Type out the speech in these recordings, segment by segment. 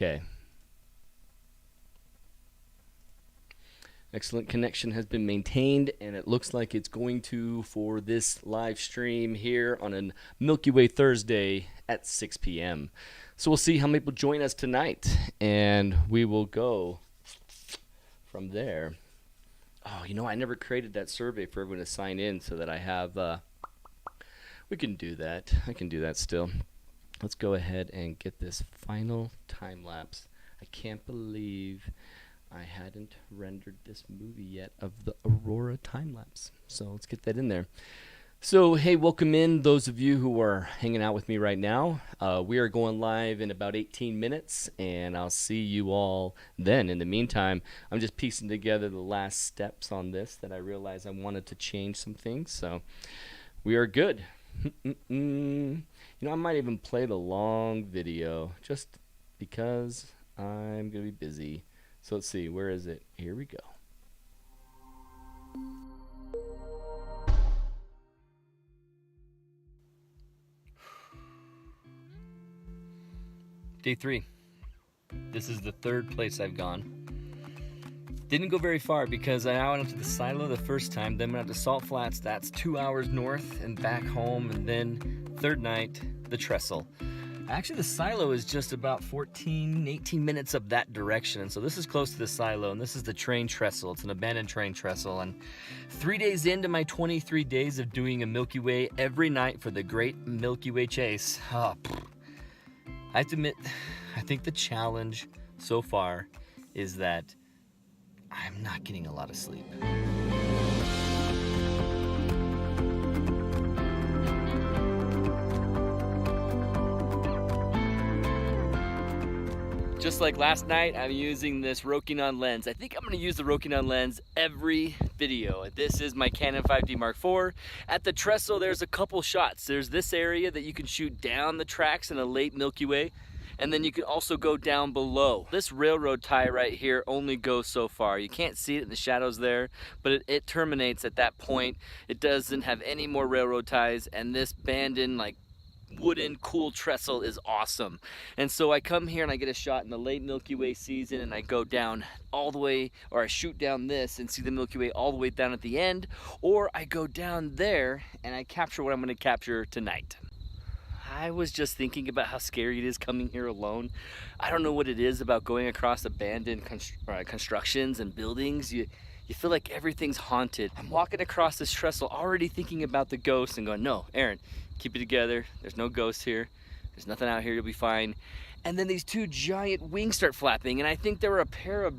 Okay. Excellent connection has been maintained, and it looks like it's going to for this live stream here on a Milky Way Thursday at 6 p.m. So we'll see how many people join us tonight, and we will go from there. Oh, you know, I never created that survey for everyone to sign in so that I have, we can do that. I can do that still. Let's go ahead and get this final time lapse. I can't believe I hadn't rendered this movie yet of the Aurora time lapse. So let's get that in there. So, hey, welcome in those of you who are hanging out with me right now. We are going live in about 18 minutes, and I'll see you all then. In the meantime, I'm just piecing together the last steps on this that I realized I wanted to change some things. So we are good. You know, I might even play the long video just because I'm going to be busy. So let's see, where is it? Here we go. Day 3. This is the third place I've gone. Didn't go very far because I went up to the silo the first time, then went up to Salt Flats, that's 2 hours north, and back home, and then third night, the trestle. Actually, the silo is just about 18 minutes up that direction. And so this is close to the silo, and this is the train trestle. It's an abandoned train trestle. And 3 days into my 23 days of doing a Milky Way every night for the great Milky Way chase, I have to admit, I think the challenge so far is that I'm not getting a lot of sleep. Just like last night, I'm using this Rokinon lens. I think I'm gonna use the Rokinon lens every video. This is my Canon 5D Mark IV. At the trestle, there's a couple shots. There's this area that you can shoot down the tracks in a late Milky Way, and then you can also go down below. This railroad tie right here only goes so far. You can't see it in the shadows there, but it terminates at that point. It doesn't have any more railroad ties, and this abandoned, like, wooden cool trestle is awesome. And so I come here and I get a shot in the late Milky Way season, and I go down all the way, or I shoot down this and see the Milky Way all the way down at the end, or I go down there and I capture what I'm going to capture tonight. I was just thinking about how scary it is coming here alone. I don't know what it is about going across abandoned constructions and buildings. You feel like everything's haunted. I'm walking across this trestle already thinking about the ghosts and going, no, Aaron, keep it together. There's no ghosts here. There's nothing out here. You'll be fine. And then these two giant wings start flapping, and I think there were a pair of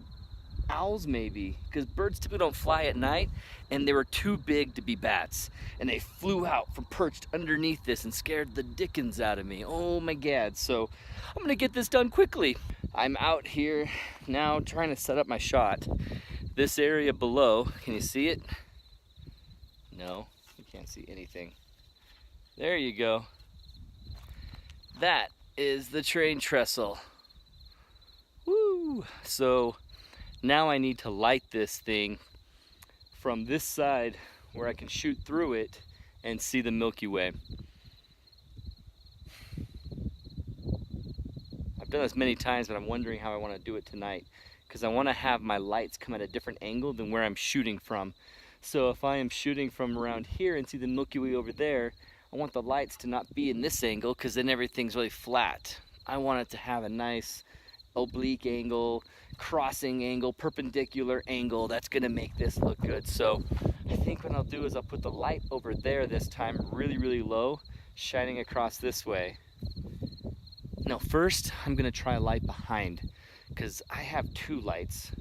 owls maybe, because birds typically don't fly at night, and they were too big to be bats. And they flew out from perched underneath this and scared the dickens out of me. Oh my God. So I'm gonna get this done quickly. I'm out here now trying to set up my shot. This area below, can you see it? No, you can't see anything. There you go. That is the train trestle. Woo! So now I need to light this thing from this side where I can shoot through it and see the Milky Way. I've done this many times, but I'm wondering how I want to do it tonight, because I want to have my lights come at a different angle than where I'm shooting from. So if I am shooting from around here and see the Milky Way over there, I want the lights to not be in this angle, because then everything's really flat. I want it to have a nice oblique angle, crossing angle, perpendicular angle. That's gonna make this look good. So I think what I'll do is I'll put the light over there this time really, really low, shining across this way. No, first I'm gonna try a light behind, because I have two lights.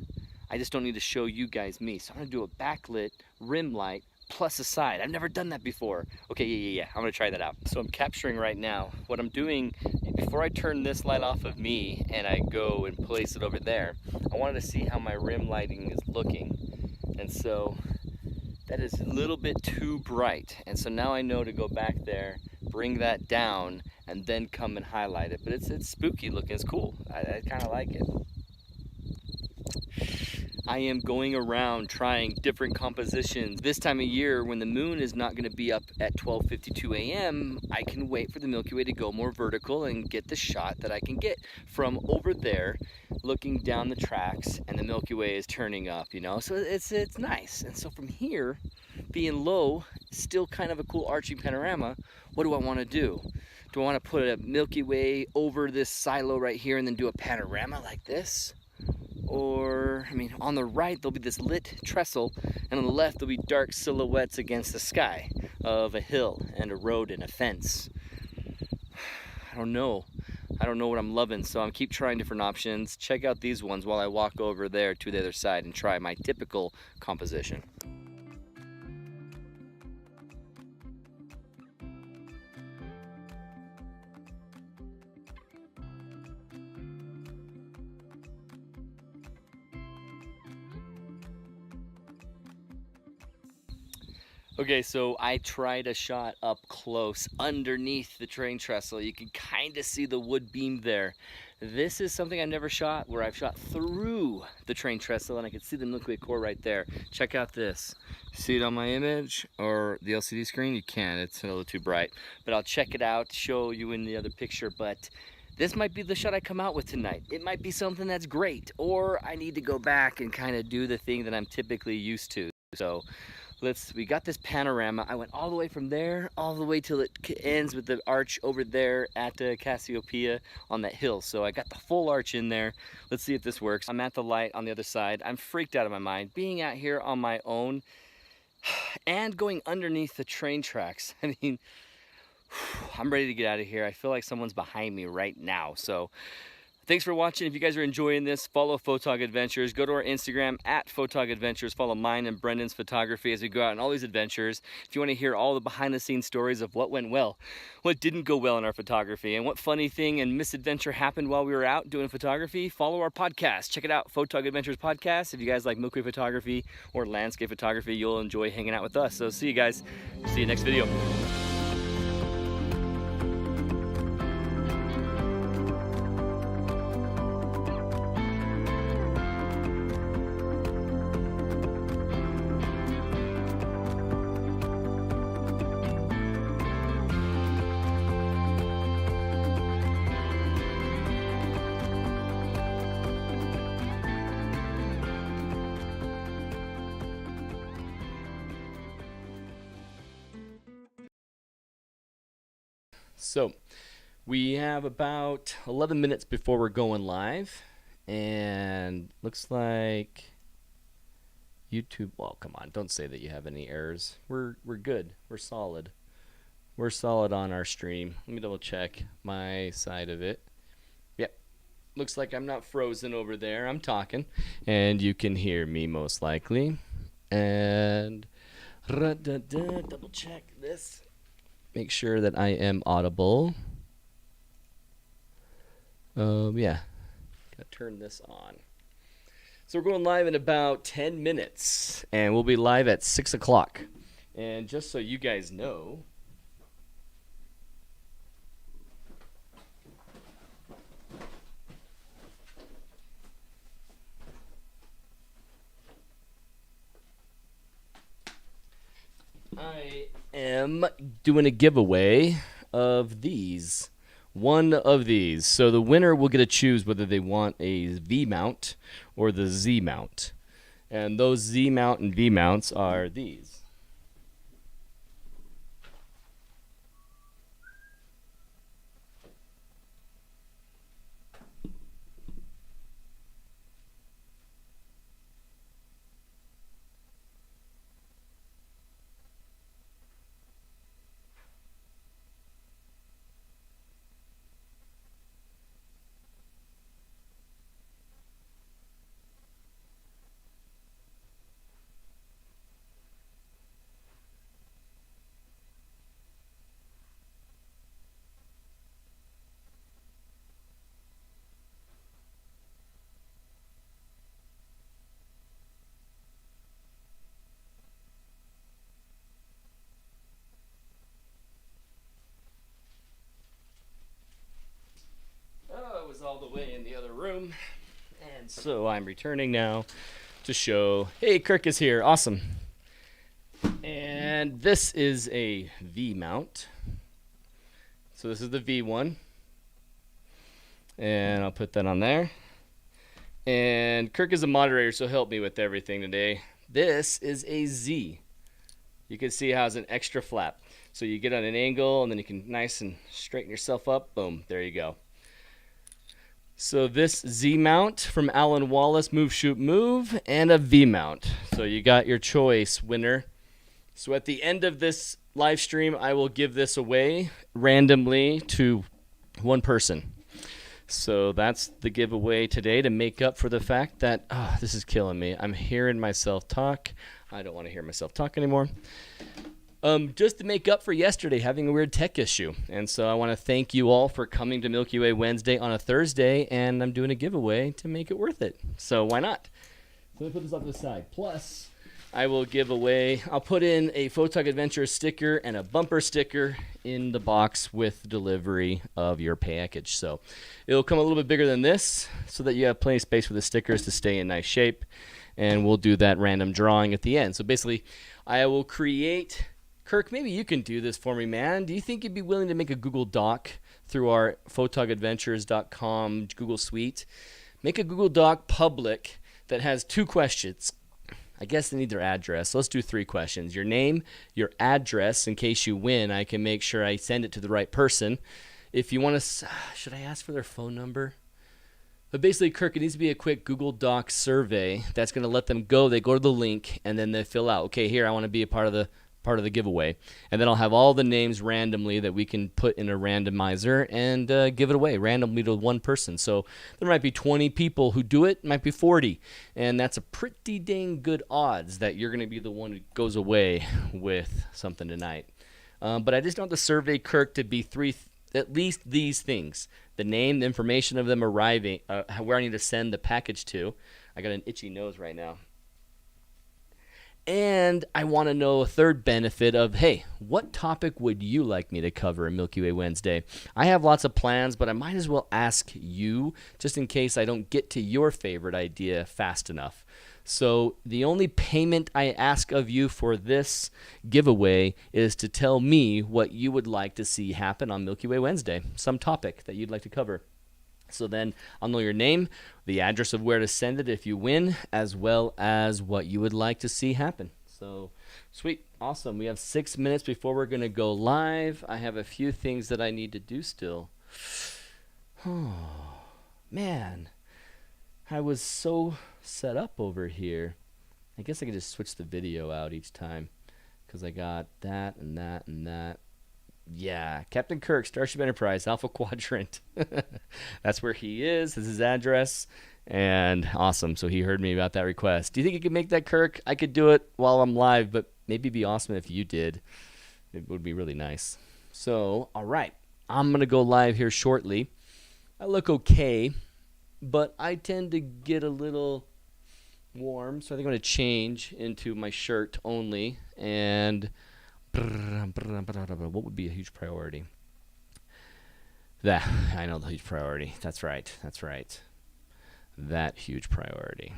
I just don't need to show you guys me. So I'm gonna do a backlit rim light plus a side. I've never done that before. Okay, yeah. I'm gonna try that out. So I'm capturing right now. What I'm doing, before I turn this light off of me and I go and place it over there, I wanted to see how my rim lighting is looking. And so that is a little bit too bright. And so now I know to go back there, bring that down, and then come and highlight it. But it's spooky looking, it's cool. I kind of like it. I am going around trying different compositions. This time of year, when the moon is not going to be up at 12:52 a.m., I can wait for the Milky Way to go more vertical and get the shot that I can get from over there, looking down the tracks, and the Milky Way is turning up, you know? So it's nice. And so from here, being low, still kind of a cool arching panorama, what do I want to do? Do I want to put a Milky Way over this silo right here and then do a panorama like this? Or, I mean, on the right there'll be this lit trestle, and on the left there'll be dark silhouettes against the sky of a hill and a road and a fence. I don't know what I'm loving, so I'm keep trying different options. Check out these ones while I walk over there to the other side and try my typical composition. Okay, so I tried a shot up close underneath the train trestle. You can kind of see the wood beam there. This is something I've never shot, where I've shot through the train trestle and I can see the Milky Way core right there. Check out this. See it on my image or the LCD screen? You can't, it's a little too bright. But I'll check it out, show you in the other picture. But this might be the shot I come out with tonight. It might be something that's great, or I need to go back and kind of do the thing that I'm typically used to. So we got this panorama. I went all the way from there, all the way till it ends with the arch over there at Cassiopeia on that hill. So I got the full arch in there. Let's see if this works. I'm at the light on the other side. I'm freaked out of my mind being out here on my own and going underneath the train tracks. I mean, I'm ready to get out of here. I feel like someone's behind me right now. So thanks for watching. If you guys are enjoying this, follow Photog Adventures. Go to our Instagram at Photog Adventures. Follow mine and Brendan's photography as we go out on all these adventures. If you want to hear all the behind the scenes stories of what went well, what didn't go well in our photography, and what funny thing and misadventure happened while we were out doing photography, follow our podcast. Check it out, Photog Adventures Podcast. If you guys like Milky Way photography or landscape photography, you'll enjoy hanging out with us. So see you guys. See you next video. So we have about 11 minutes before we're going live, and looks like YouTube, well, come on, don't say that you have any errors. We're good. We're solid. We're solid on our stream. Let me double check my side of it. Yep. Looks like I'm not frozen over there. I'm talking, and you can hear me most likely. And double check this. Make sure that I am audible. Yeah, gotta turn this on. So we're going live in about 10 minutes, and we'll be live at 6 o'clock. And just so you guys know, I am doing a giveaway of these. One of these. So the winner will get to choose whether they want a V mount or the Z mount. And those Z mount and V mounts are these. Oh, it was all the way in the other room. And so I'm returning now. to show, hey, Kirk is here. Awesome. And this is a V mount. So this is the V one. And I'll put that on there. And Kirk is a moderator, so help me with everything today. This is a Z. You can see how it's an extra flap. So you get on an angle, and then you can nice and straighten yourself up. Boom, there you go. So this Z mount from Alyn Wallace, Move, Shoot, Move, and a V mount. So you got your choice, winner. So at the end of this live stream, I will give this away randomly to one person. So that's the giveaway today to make up for the fact that, this is killing me. I'm hearing myself talk. I don't want to hear myself talk anymore. Just to make up for yesterday having a weird tech issue. And so I want to thank you all for coming to Milky Way Wednesday on a Thursday, and I'm doing a giveaway to make it worth it. So why not? So let me put this off to the side. Plus, I will give away, I'll put in a Photog Adventure sticker and a bumper sticker in the box with delivery of your package. So it'll come a little bit bigger than this so that you have plenty of space for the stickers to stay in nice shape. And we'll do that random drawing at the end. So basically, I will create... Kirk, maybe you can do this for me, man. Do you think you'd be willing to make a Google Doc through our photogadventures.com Google Suite? Make a Google Doc public that has 2 questions. I guess they need their address. So let's do 3 questions. Your name, your address, in case you win. I can make sure I send it to the right person. If you want to, should I ask for their phone number? But basically, Kirk, it needs to be a quick Google Doc survey that's going to let them go. They go to the link, and then they fill out, okay, here, I want to be a part of the giveaway. And then I'll have all the names randomly that we can put in a randomizer and give it away randomly to one person. So there might be 20 people who do it, might be 40. And that's a pretty dang good odds that you're going to be the one who goes away with something tonight. But I just want the survey, Kirk, to be at least these things. The name, the information of them arriving, where I need to send the package to. I got an itchy nose right now. And I want to know a third benefit of, hey, what topic would you like me to cover in Milky Way Wednesday? I have lots of plans, but I might as well ask you just in case I don't get to your favorite idea fast enough. So the only payment I ask of you for this giveaway is to tell me what you would like to see happen on Milky Way Wednesday, some topic that you'd like to cover. So then I'll know your name, the address of where to send it if you win, as well as what you would like to see happen. So sweet, awesome. We have 6 minutes before we're going to go live. I have a few things that I need to do still. Oh, man. I was so set up over here. I guess I could just switch the video out each time because I got that and that and that. Yeah, Captain Kirk, Starship Enterprise, Alpha Quadrant. That's where he is. This is his address. And awesome. So he heard me about that request. Do you think you could make that, Kirk? I could do it while I'm live, but maybe it'd be awesome if you did. It would be really nice. So, all right. I'm going to go live here shortly. I look okay, but I tend to get a little warm. So I think I'm going to change into my shirt only. And... what would be a huge priority? I know the huge priority. That's right. That huge priority.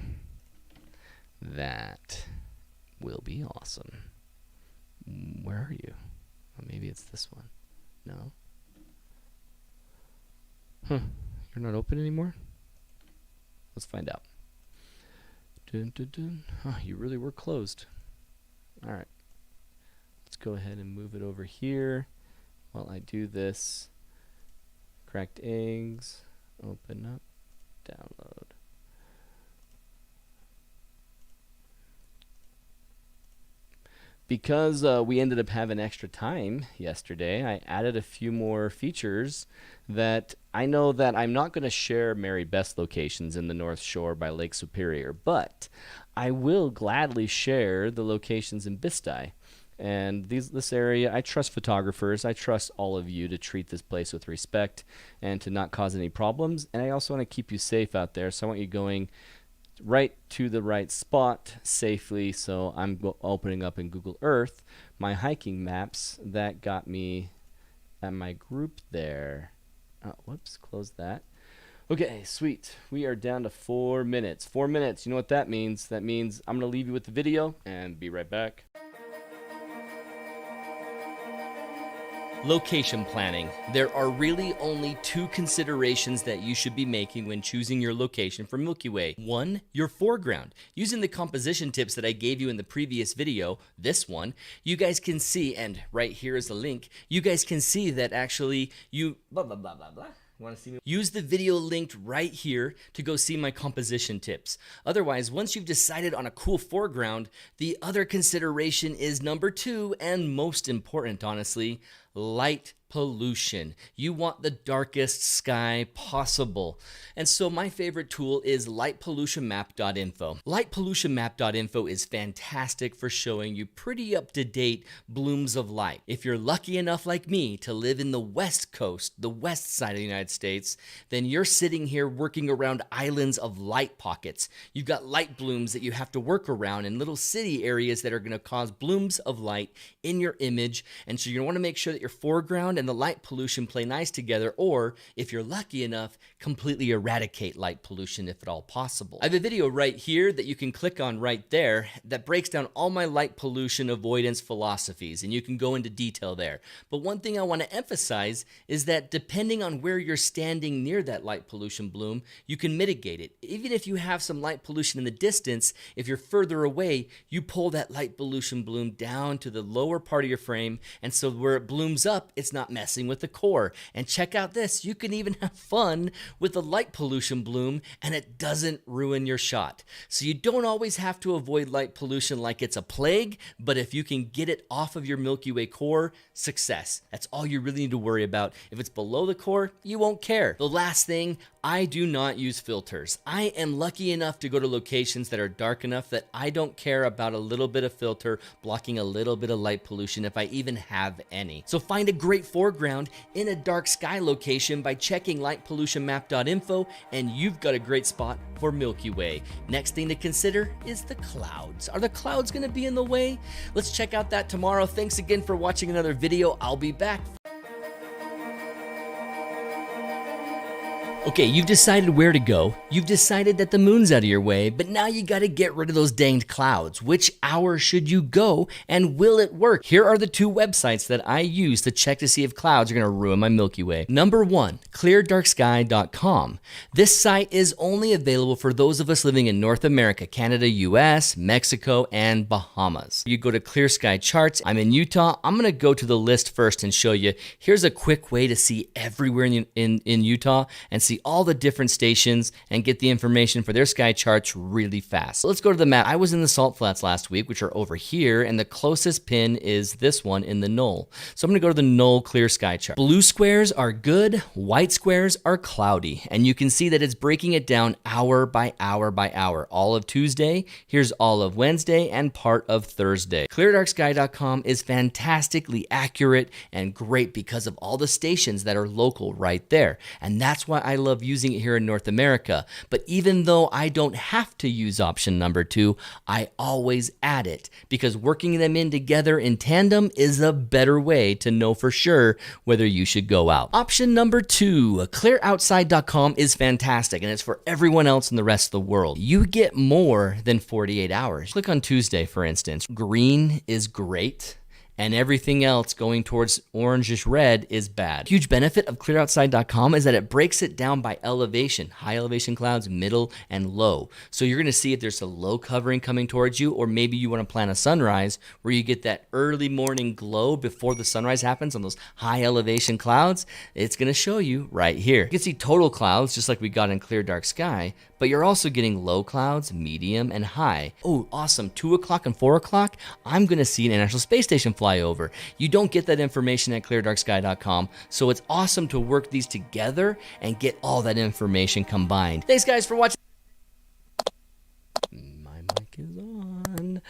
That will be awesome. Where are you? Oh, maybe it's this one. No? You're not open anymore? Let's find out. Dun, dun, dun. Oh, you really were closed. All right. Let's go ahead and move it over here while I do this. Cracked eggs. Open up. Download. Because we ended up having extra time yesterday, I added a few more features that I know that I'm not going to share Mary Beth's locations in the North Shore by Lake Superior, but I will gladly share the locations in Bisti. And this area, I trust photographers. I trust all of you to treat this place with respect and to not cause any problems. And I also want to keep you safe out there, so I want you going right to the right spot safely. So I'm opening up in Google Earth my hiking maps that got me at my group there. Whoops, close that. Okay, sweet. We are down to 4 minutes. 4 minutes. You know what that means? That means I'm going to leave you with the video and be right back. Location planning. There are really only two considerations that you should be making when choosing your location for Milky Way. One, your foreground. Using the composition tips that I gave you in the previous video, this one, you guys can see, and right here is the link, you guys can see that actually you blah blah blah blah blah. Want to see me? Use the video linked right here to go see my composition tips. Otherwise, once you've decided on a cool foreground, the other consideration is number 2, and most important, honestly, light pollution. You want the darkest sky possible. And so my favorite tool is lightpollutionmap.info. Lightpollutionmap.info is fantastic for showing you pretty up-to-date blooms of light. If you're lucky enough like me to live in the West Coast, the west side of the United States, then you're sitting here working around islands of light pockets. You've got light blooms that you have to work around in little city areas that are going to cause blooms of light in your image. And so you're going to want to make sure that your foreground and the light pollution play nice together, or if you're lucky enough, completely eradicate light pollution if at all possible. I have a video right here that you can click on right there that breaks down all my light pollution avoidance philosophies, and you can go into detail there. But one thing I want to emphasize is that depending on where you're standing near that light pollution bloom, you can mitigate it. Even if you have some light pollution in the distance, if you're further away, you pull that light pollution bloom down to the lower part of your frame, and so where it blooms up, it's not messing with the core. And check out this, you can even have fun with the light pollution bloom and it doesn't ruin your shot. So you don't always have to avoid light pollution like it's a plague, but if you can get it off of your Milky Way core, success. That's all you really need to worry about. If it's below the core, you won't care. The last thing, I do not use filters. I am lucky enough to go to locations that are dark enough that I don't care about a little bit of filter blocking a little bit of light pollution if I even have any. So find a great foreground in a dark sky location by checking lightpollutionmap.info and you've got a great spot for Milky Way. Next thing to consider is the clouds. Are the clouds going to be in the way? Let's check out that tomorrow. Thanks again for watching another video. I'll be back. Okay, you've decided where to go. You've decided that the moon's out of your way, but now you gotta get rid of those danged clouds. Which hour should you go, and will it work? Here are the 2 websites that I use to check to see if clouds are gonna ruin my Milky Way. Number 1, cleardarksky.com. This site is only available for those of us living in North America, Canada, US, Mexico, and Bahamas. You go to Clear Sky Charts. I'm in Utah. I'm gonna go to the list first and show you. Here's a quick way to see everywhere in Utah and see all the different stations and get the information for their sky charts really fast. So let's go to the map. I was in the Salt Flats last week, which are over here, and the closest pin is this one in the Knoll. So I'm gonna go to the Knoll Clear Sky Chart. Blue squares are good, white squares are cloudy, and you can see that it's breaking it down hour by hour by hour. All of Tuesday, here's all of Wednesday, and part of Thursday. ClearDarkSky.com is fantastically accurate and great because of all the stations that are local right there, and that's why I love using it here in North America. But even though I don't have to use option number 2, I always add it because working them in together in tandem is a better way to know for sure whether you should go out. Option number 2, clearoutside.com is fantastic and it's for everyone else in the rest of the world. You get more than 48 hours. Click on Tuesday, for instance. Green is great, and everything else going towards orangish red is bad. Huge benefit of clearoutside.com is that it breaks it down by elevation, high elevation clouds, middle, and low. So you're gonna see if there's a low covering coming towards you, or maybe you wanna plan a sunrise where you get that early morning glow before the sunrise happens on those high elevation clouds. It's gonna show you right here. You can see total clouds just like we got in Clear Dark Sky, but you're also getting low clouds, medium, and high. Oh, awesome, 2 o'clock and 4 o'clock, I'm gonna see an International Space Station fly over. You don't get that information at cleardarksky.com, so it's awesome to work these together and get all that information combined. Thanks guys for watching. My mic is on.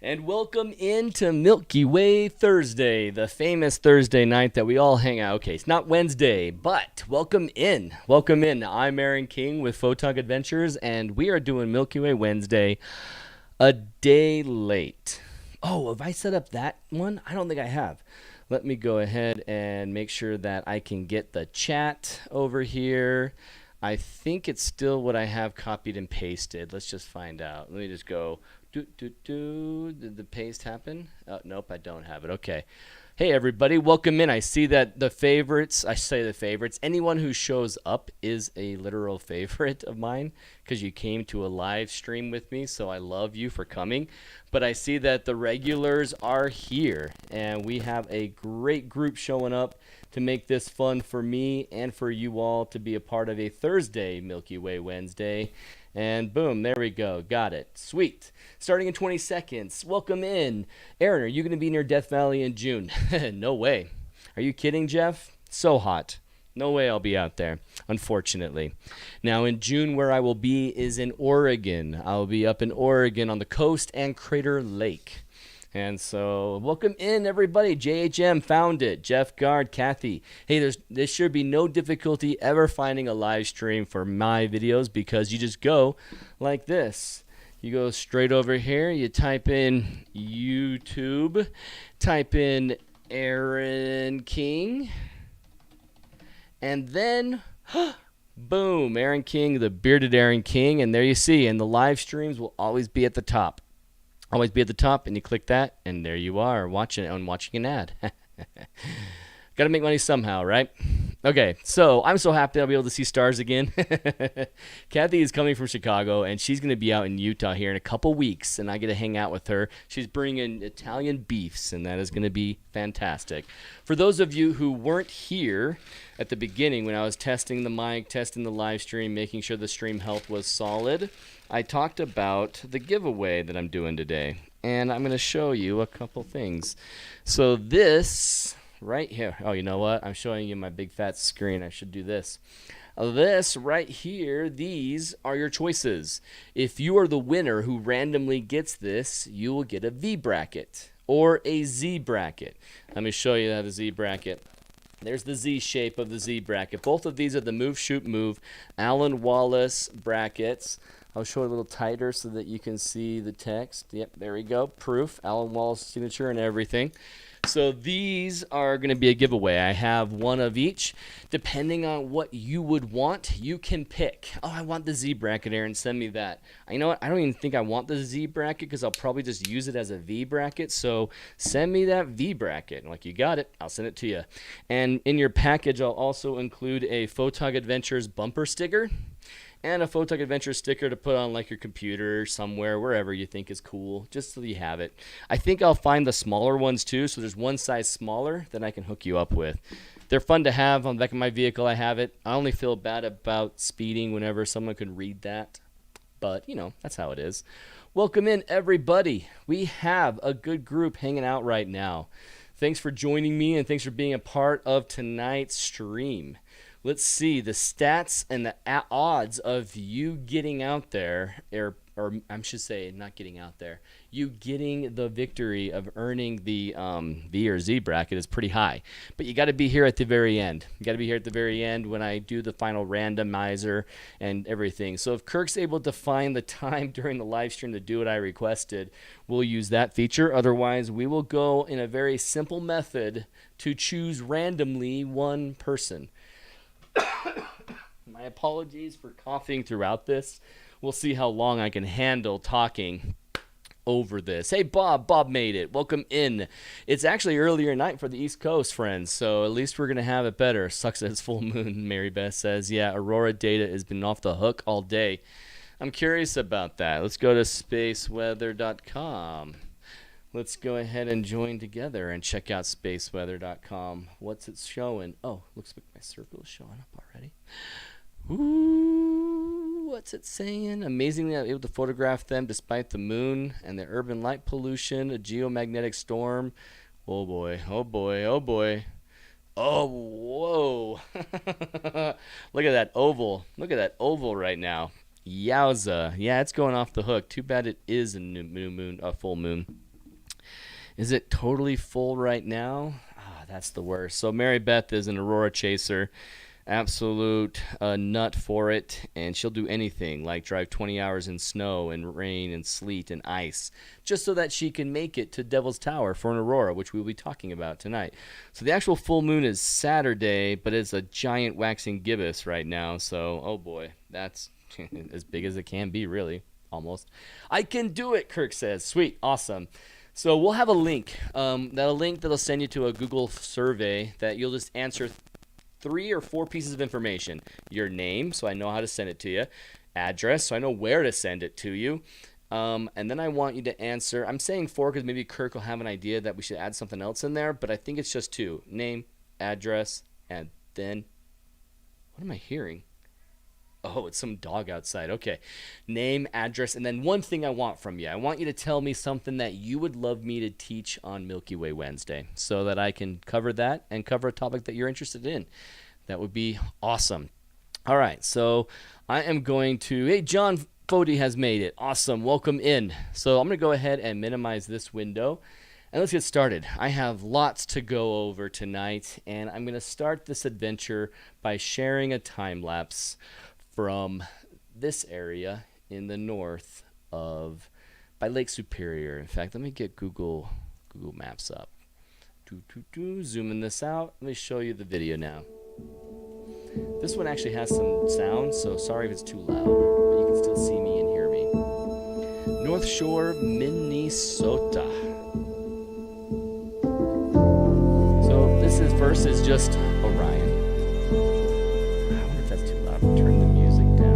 And welcome into Milky Way Thursday, the famous Thursday night that we all hang out. Okay, it's not Wednesday, but welcome in. Welcome in. I'm Aaron King with Photog Adventures, and we are doing Milky Way Wednesday a day late. Oh, have I set up that one? I don't think I have. Let me go ahead and make sure that I can get the chat over here. I think it's still what I have copied and pasted. Let's just find out. Let me just go. Did the paste happen? Oh, nope, I don't have it. Okay. Hey, everybody. Welcome in. I see that the favorites, I say the favorites, anyone who shows up is a literal favorite of mine because you came to a live stream with me, so I love you for coming. But I see that the regulars are here, and we have a great group showing up to make this fun for me and for you all to be a part of a Thursday Milky Way Wednesday. And boom, there we go. Got it. Sweet. Starting in 20 seconds. Welcome in. Aaron, are you going to be near Death Valley in June? No way. Are you kidding, Jeff? So hot. No way I'll be out there, unfortunately. Now, in June, where I will be is in Oregon. I'll be up in Oregon on the coast and Crater Lake. And so, welcome in, everybody. JHM found it. Jeff Gard, Kathy. Hey, there should be no difficulty ever finding a live stream for my videos because you just go like this. You go straight over here. You type in YouTube. Type in Aaron King. And then, boom, Aaron King, the bearded Aaron King. And there you see. And the live streams will always be at the top. Always be at the top, and you click that, and there you are, watching an ad. Got to make money somehow, right? Okay, so I'm so happy I'll be able to see stars again. Kathy is coming from Chicago, and she's going to be out in Utah here in a couple weeks, and I get to hang out with her. She's bringing Italian beefs, and that is going to be fantastic. For those of you who weren't here at the beginning when I was testing the mic, testing the live stream, making sure the stream health was solid, I talked about the giveaway that I'm doing today, and I'm going to show you a couple things. So this right here, oh, you know what? I'm showing you my big fat screen. I should do this. This right here, these are your choices. If you are the winner who randomly gets this, you will get a V bracket or a Z bracket. Let me show you the Z bracket. There's the Z shape of the Z bracket. Both of these are the Move, Shoot, Move Alyn Wallace brackets. I'll show it a little tighter so that you can see the text. Yep, there we go. Proof, Alyn Wallace signature and everything. So these are going to be a giveaway. I have one of each. Depending on what you would want, you can pick. Oh, I want the Z bracket, Aaron. Send me that. You know what? I don't even think I want the Z bracket because I'll probably just use it as a V bracket. So send me that V bracket. Like, you got it. I'll send it to you. And in your package, I'll also include a Photog Adventures bumper sticker and a Photog Adventure sticker to put on like your computer somewhere, wherever you think is cool, just so you have it. I think I'll find the smaller ones too, so there's one size smaller that I can hook you up with. They're fun to have. On the back of my vehicle, I have it. I only feel bad about speeding whenever someone could read that, but you know, that's how it is. Welcome in, everybody. We have a good group hanging out right now. Thanks for joining me, and thanks for being a part of tonight's stream. Let's see the stats and the odds of you getting out there, or I should say not getting out there, you getting the victory of earning the V or Z bracket is pretty high. But you got to be here at the very end. You got to be here at the very end when I do the final randomizer and everything. So if Kirk's able to find the time during the live stream to do what I requested, we'll use that feature. Otherwise, we will go in a very simple method to choose randomly one person. My apologies for coughing throughout this. We'll see how long I can handle talking over this. Hey, Bob made it. Welcome in. It's actually earlier night for the East Coast, friends, so at least we're going to have it better. Sucks that it's full moon, Mary Beth says. Yeah, Aurora data has been off the hook all day. I'm curious about that. Let's go to spaceweather.com. Let's go ahead and join together and check out spaceweather.com. What's it showing? Oh, looks like my circle is showing up already. Ooh, what's it saying? Amazingly, I'm able to photograph them despite the moon and the urban light pollution, a geomagnetic storm. Oh boy, oh boy, oh boy. Oh, whoa. Look at that oval. Look at that oval right now. Yowza. Yeah, it's going off the hook. Too bad it is a full moon. Is it totally full right now? Ah, that's the worst. So Mary Beth is an Aurora chaser. absolute nut for it, and she'll do anything like drive 20 hours in snow and rain and sleet and ice just so that she can make it to Devil's Tower for an aurora, which we'll be talking about tonight. So the actual full moon is Saturday, but it's a giant waxing gibbous right now, so oh boy, that's as big as it can be, really, almost. I can do it, Kirk says. Sweet, awesome. So we'll have a link, that'll send you to a Google survey that you'll just answer 3 or 4 pieces of information. Your name, so I know how to send it to you. Address, so I know where to send it to you. And then I want you to answer, I'm saying 4 because maybe Kirk will have an idea that we should add something else in there, but I think it's just 2. Name, address, and then, what am I hearing? Oh, it's some dog outside. Okay. Name, address, and then one thing I want from you. I want you to tell me something that you would love me to teach on Milky Way Wednesday so that I can cover that and cover a topic that you're interested in. That would be awesome. All right. So I am going to, hey, John Fody has made it. Awesome. Welcome in. So I'm going to go ahead and minimize this window. And let's get started. I have lots to go over tonight, and I'm going to start this adventure by sharing a time lapse from this area in the north by Lake Superior. In fact, let me get Google Maps up. Zooming this out. Let me show you the video now. This one actually has some sound, so sorry if it's too loud, but you can still see me and hear me. North Shore, Minnesota. So this is just Orion. I wonder if that's too loud. Turn the music down.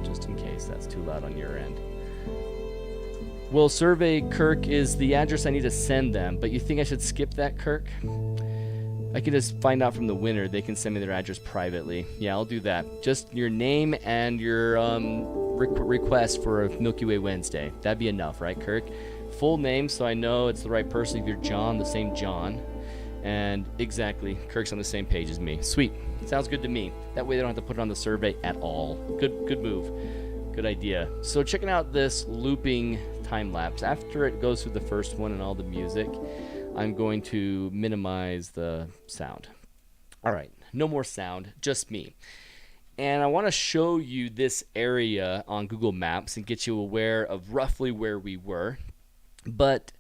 Just in case that's too loud on your end. Well, survey Kirk is the address I need to send them, but you think I should skip that, Kirk? I can just find out from the winner. They can send me their address privately. Yeah, I'll do that. Just your name and your request for a Milky Way Wednesday. That'd be enough, right, Kirk? Full name, so I know it's the right person. If you're John, the same John. And exactly, Kirk's on the same page as me. Sweet. Sounds good to me. That way they don't have to put it on the survey at all. Good move. Good idea. So checking out this looping time lapse. After it goes through the first one and all the music, I'm going to minimize the sound. All right, no more sound, just me. And I want to show you this area on Google Maps and get you aware of roughly where we were. But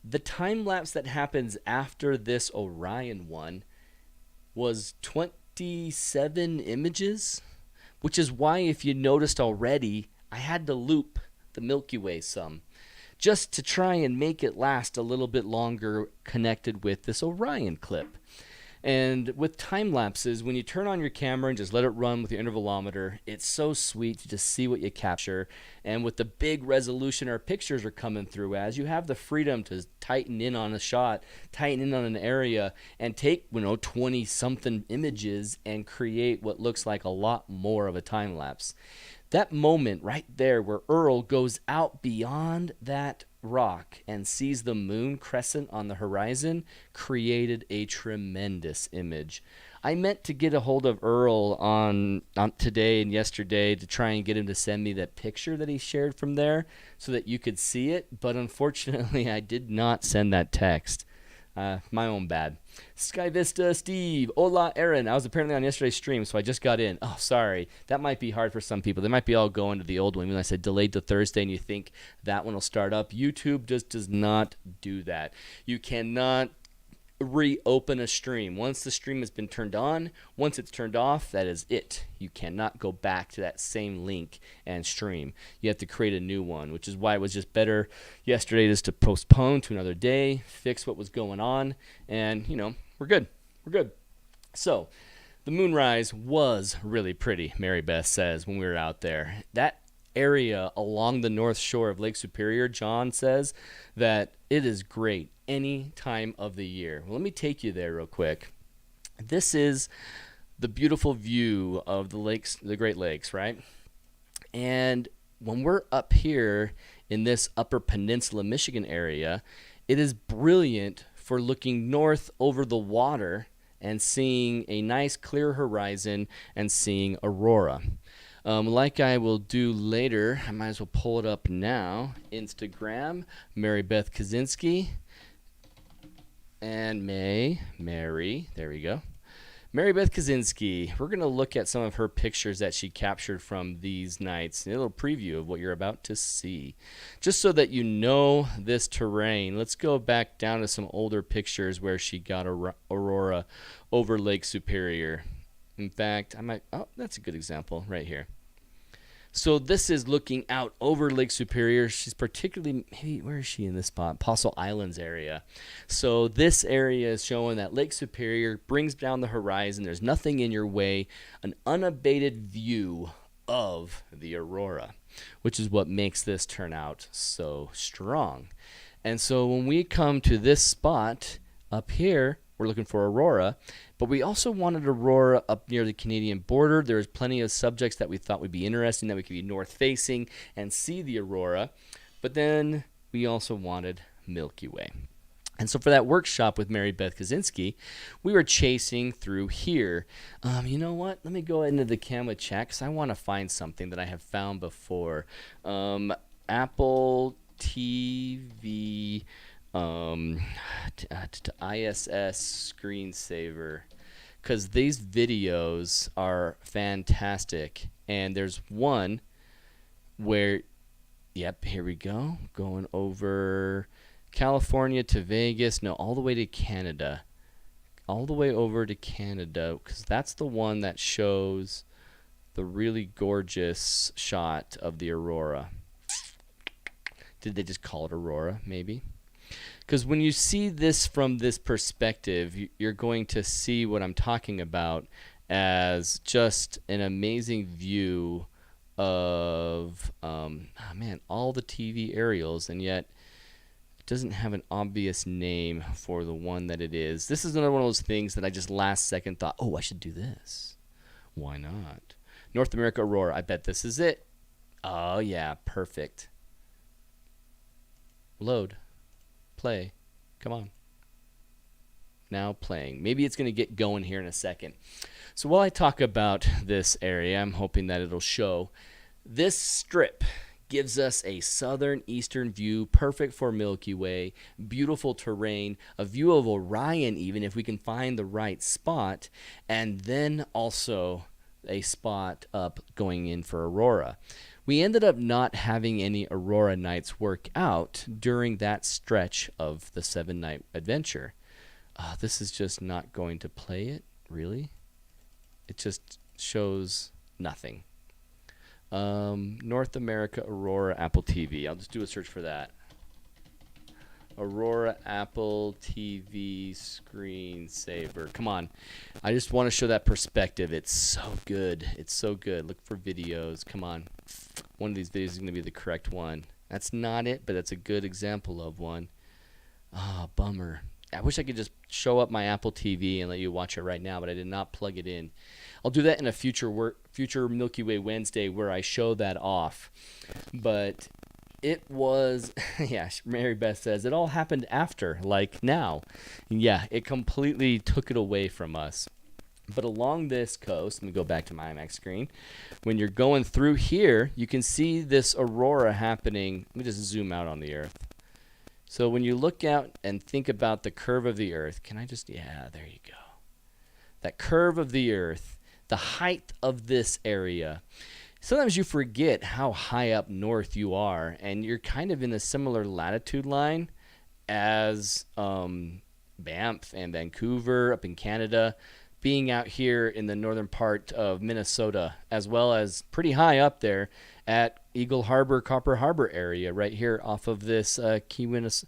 the time lapse that happens after this Orion one was 27 images, which is why, if you noticed already, I had to loop the Milky Way some, just to try and make it last a little bit longer connected with this Orion clip. And with time lapses, when you turn on your camera and just let it run with your intervalometer, it's so sweet to just see what you capture. And with the big resolution our pictures are coming through as, you have the freedom to tighten in on a shot, tighten in on an area, and take 20 something images and create what looks like a lot more of a time lapse. That moment right there where Earl goes out beyond that rock and sees the moon crescent on the horizon created a tremendous image. I meant to get a hold of Earl on today and yesterday to try and get him to send me that picture that he shared from there so that you could see it, but unfortunately I did not send that text. My own bad. Sky Vista Steve, hola Aaron. I was apparently on yesterday's stream, so I just got in. Oh, sorry. That might be hard for some people. They might be all going to the old one. When I said delayed to Thursday and you think that one will start up, YouTube just does not do that. You cannot reopen a stream. Once the stream has been turned on, once it's turned off, that is it. You cannot go back to that same link and stream. You have to create a new one, which is why it was just better yesterday just to postpone to another day, fix what was going on, and we're good. We're good. So the moonrise was really pretty, Mary Beth says, when we were out there. That area along the north shore of Lake Superior, John says that it is great any time of the year. Well, let me take you there real quick. This is the beautiful view of the lakes, the Great Lakes, right? And when we're up here in this upper peninsula Michigan area, it is brilliant for looking north over the water and seeing a nice clear horizon and seeing aurora. Like I will do later, I might as well pull it up now. Instagram, Mary Beth Kaczynski, and Mary, there we go. Mary Beth Kaczynski, we're going to look at some of her pictures that she captured from these nights. A little preview of what you're about to see. Just so that you know this terrain, let's go back down to some older pictures where she got aurora over Lake Superior. In fact, oh, that's a good example right here. So this is looking out over Lake Superior. She's particularly, maybe, where is she in this spot? Apostle Islands area. So this area is showing that Lake Superior brings down the horizon. There's nothing in your way. An unabated view of the aurora, which is what makes this turn out so strong. And so when we come to this spot up here, we're looking for aurora, but we also wanted aurora up near the Canadian border. There's plenty of subjects that we thought would be interesting, that we could be north facing and see the aurora, but then we also wanted Milky Way. And so for that workshop with Mary Beth Kaczynski, we were chasing through here. You know what? Let me go into the camera chat because I want to find something that I have found before. Apple TV ISS screensaver, because these videos are fantastic. And there's one where, yep, here we go, going over California to Vegas, no, all the way to Canada, all the way over to Canada, because that's the one that shows the really gorgeous shot of the aurora. Did they just call it aurora, maybe? Because when you see this from this perspective, you're going to see what I'm talking about as just an amazing view of, all the TV aerials, and yet it doesn't have an obvious name for the one that it is. This is another one of those things that I just last second thought, oh, I should do this. Why not? North America Aurora, I bet this is it. Oh, yeah, perfect. Load. Play. Come on. Now playing. Maybe it's going to get going here in a second. So while I talk about this area, I'm hoping that it'll show. This strip gives us a southern eastern view, perfect for Milky Way, beautiful terrain, a view of Orion even if we can find the right spot, and then also a spot up going in for aurora. We ended up not having any aurora nights work out during that stretch of the 7-night adventure. This is just not going to play it, really. It just shows nothing. North America Aurora Apple TV. I'll just do a search for that. Aurora Apple TV screensaver. Come on. I just want to show that perspective. It's so good. It's so good. Look for videos. Come on. One of these videos is going to be the correct one. That's not it, but that's a good example of one. Ah, bummer. I wish I could just show up my Apple TV and let you watch it right now, but I did not plug it in. I'll do that in a future Milky Way Wednesday where I show that off. But it was, yeah, Mary Beth says, it all happened after, like now. Yeah, it completely took it away from us. But along this coast, let me go back to my IMAX screen. When you're going through here, you can see this aurora happening. Let me just zoom out on the Earth. So when you look out and think about the curve of the Earth, can I just, yeah, there you go. That curve of the Earth, the height of this area. Sometimes you forget how high up north you are, and you're kind of in a similar latitude line as Banff and Vancouver up in Canada, being out here in the northern part of Minnesota, as well as pretty high up there at Eagle Harbor, Copper Harbor area, right here off of this Keweenaw.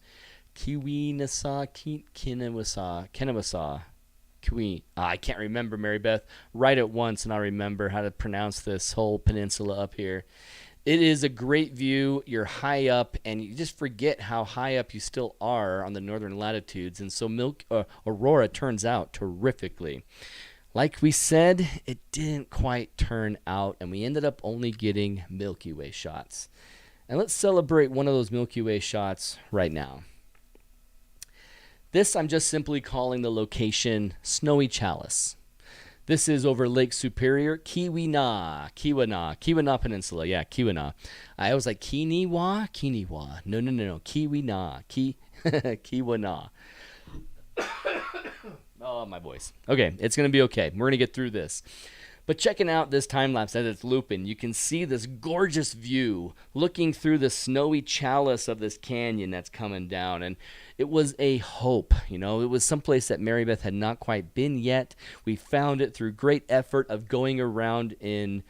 I can't remember, Mary Beth. Write it once and I'll remember how to pronounce this whole peninsula up here. It is a great view. You're high up, and you just forget how high up you still are on the northern latitudes. And so aurora turns out terrifically. Like we said, it didn't quite turn out, and we ended up only getting Milky Way shots. And let's celebrate one of those Milky Way shots right now. This I'm just simply calling the location Snowy Chalice. This is over Lake Superior, Keweenaw Peninsula. Yeah, Keweenaw. I was like, Keweenaw. No. Keweenaw. Keweenaw. Oh, my voice. Okay, it's going to be okay. We're going to get through this. But checking out this time lapse as it's looping, you can see this gorgeous view looking through the snowy chalice of this canyon that's coming down. And it was a hope, you know, it was someplace that Mary Beth had not quite been yet. We found it through great effort of going around in,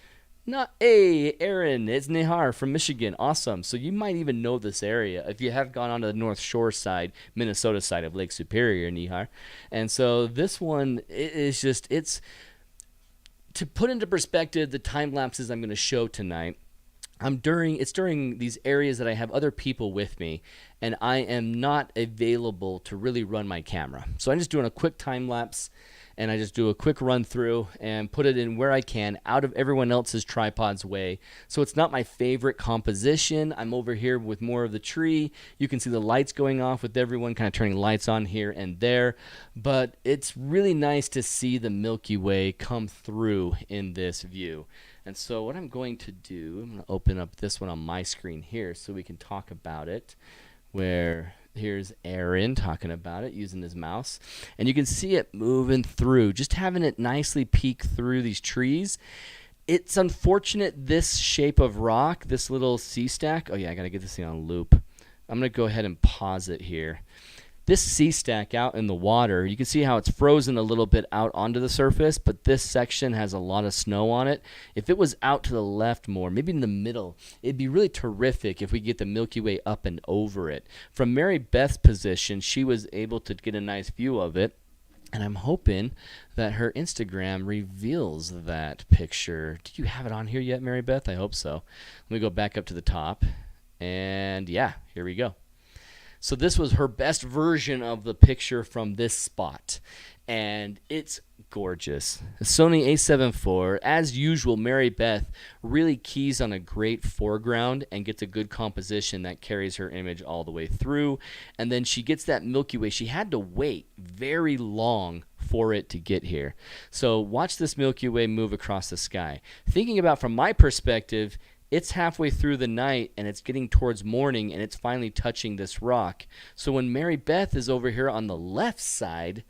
Aaron, it's Nihar from Michigan. Awesome. So you might even know this area if you have gone onto the North Shore side, Minnesota side of Lake Superior, Nihar. And so this one is just, it's, to put into perspective the time lapses I'm going to show tonight, it's during these areas that I have other people with me, and I am not available to really run my camera. So I'm just doing a quick time lapse, and I just do a quick run through and put it in where I can out of everyone else's tripod's way. So it's not my favorite composition. I'm over here with more of the tree. You can see the lights going off with everyone kind of turning lights on here and there. But it's really nice to see the Milky Way come through in this view. And so what I'm going to do, I'm going to open up this one on my screen here so we can talk about it, where here's Aaron talking about it using his mouse. And you can see it moving through, just having it nicely peek through these trees. It's unfortunate this shape of rock, this little sea stack. Oh yeah, I got to get this thing on loop. I'm going to go ahead and pause it here. This sea stack out in the water, you can see how it's frozen a little bit out onto the surface, but this section has a lot of snow on it. If it was out to the left more, maybe in the middle, it'd be really terrific if we get the Milky Way up and over it. From Mary Beth's position, she was able to get a nice view of it, and I'm hoping that her Instagram reveals that picture. Did you have it on here yet, Mary Beth? I hope so. Let me go back up to the top, and yeah, here we go. So this was her best version of the picture from this spot, and it's gorgeous. The Sony a7 IV, as usual, Mary Beth really keys on a great foreground and gets a good composition that carries her image all the way through, and then she gets that Milky Way. She had to wait very long for it to get here. So watch this Milky Way move across the sky. Thinking about from my perspective, it's halfway through the night and it's getting towards morning and it's finally touching this rock. So when Mary Beth is over here on the left side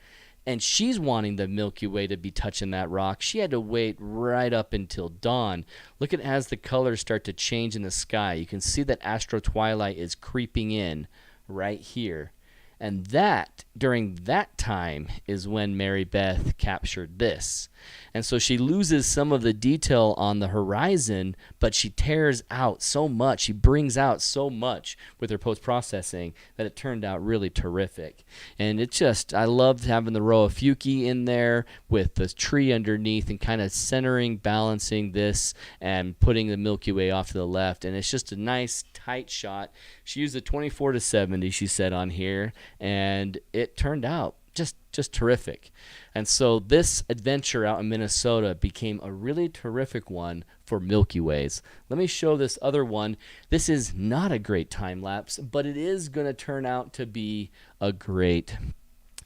and she's wanting the Milky Way to be touching that rock, she had to wait right up until dawn. Look at as the colors start to change in the sky. You can see that astro twilight is creeping in right here. And that, during that time, is when Mary Beth captured this. And so she loses some of the detail on the horizon, but she tears out so much, she brings out so much with her post-processing that it turned out really terrific. And it just, I loved having the row of Fuki in there with the tree underneath and kind of centering, balancing this and putting the Milky Way off to the left. And it's just a nice, tight shot. She used a 24-70, she said on here, and it turned out just terrific. And so this adventure out in Minnesota became a really terrific one for Milky Ways. Let me show this other one. This is not a great time lapse, but it is going to turn out to be a great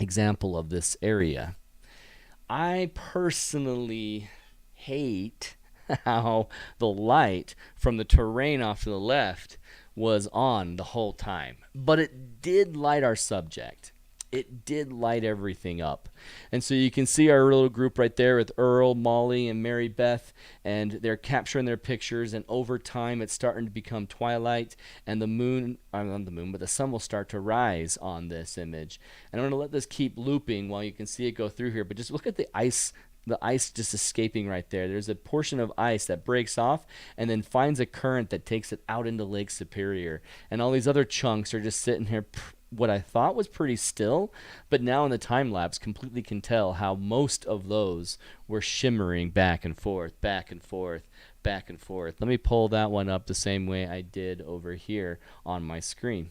example of this area. I personally hate how the light from the terrain off to the left was on the whole time, but it did light our subject. It did light everything up. And so you can see our little group right there with Earl, Molly, and Mary Beth, and they're capturing their pictures, and over time it's starting to become twilight, and the moon, not the moon, but the sun will start to rise on this image. And I'm going to let this keep looping while you can see it go through here, but just look at the ice just escaping right there. There's a portion of ice that breaks off and then finds a current that takes it out into Lake Superior. And all these other chunks are just sitting here, what I thought was pretty still, but now in the time lapse completely can tell how most of those were shimmering back and forth, back and forth, back and forth. Let me pull that one up the same way I did over here on my screen.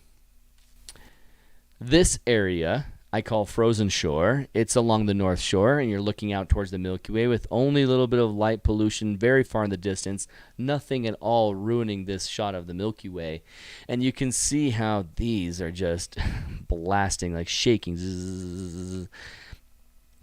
This area I call Frozen Shore. It's along the North Shore, and you're looking out towards the Milky Way with only a little bit of light pollution very far in the distance, nothing at all ruining this shot of the Milky Way. And you can see how these are just blasting, like shaking. Zzz.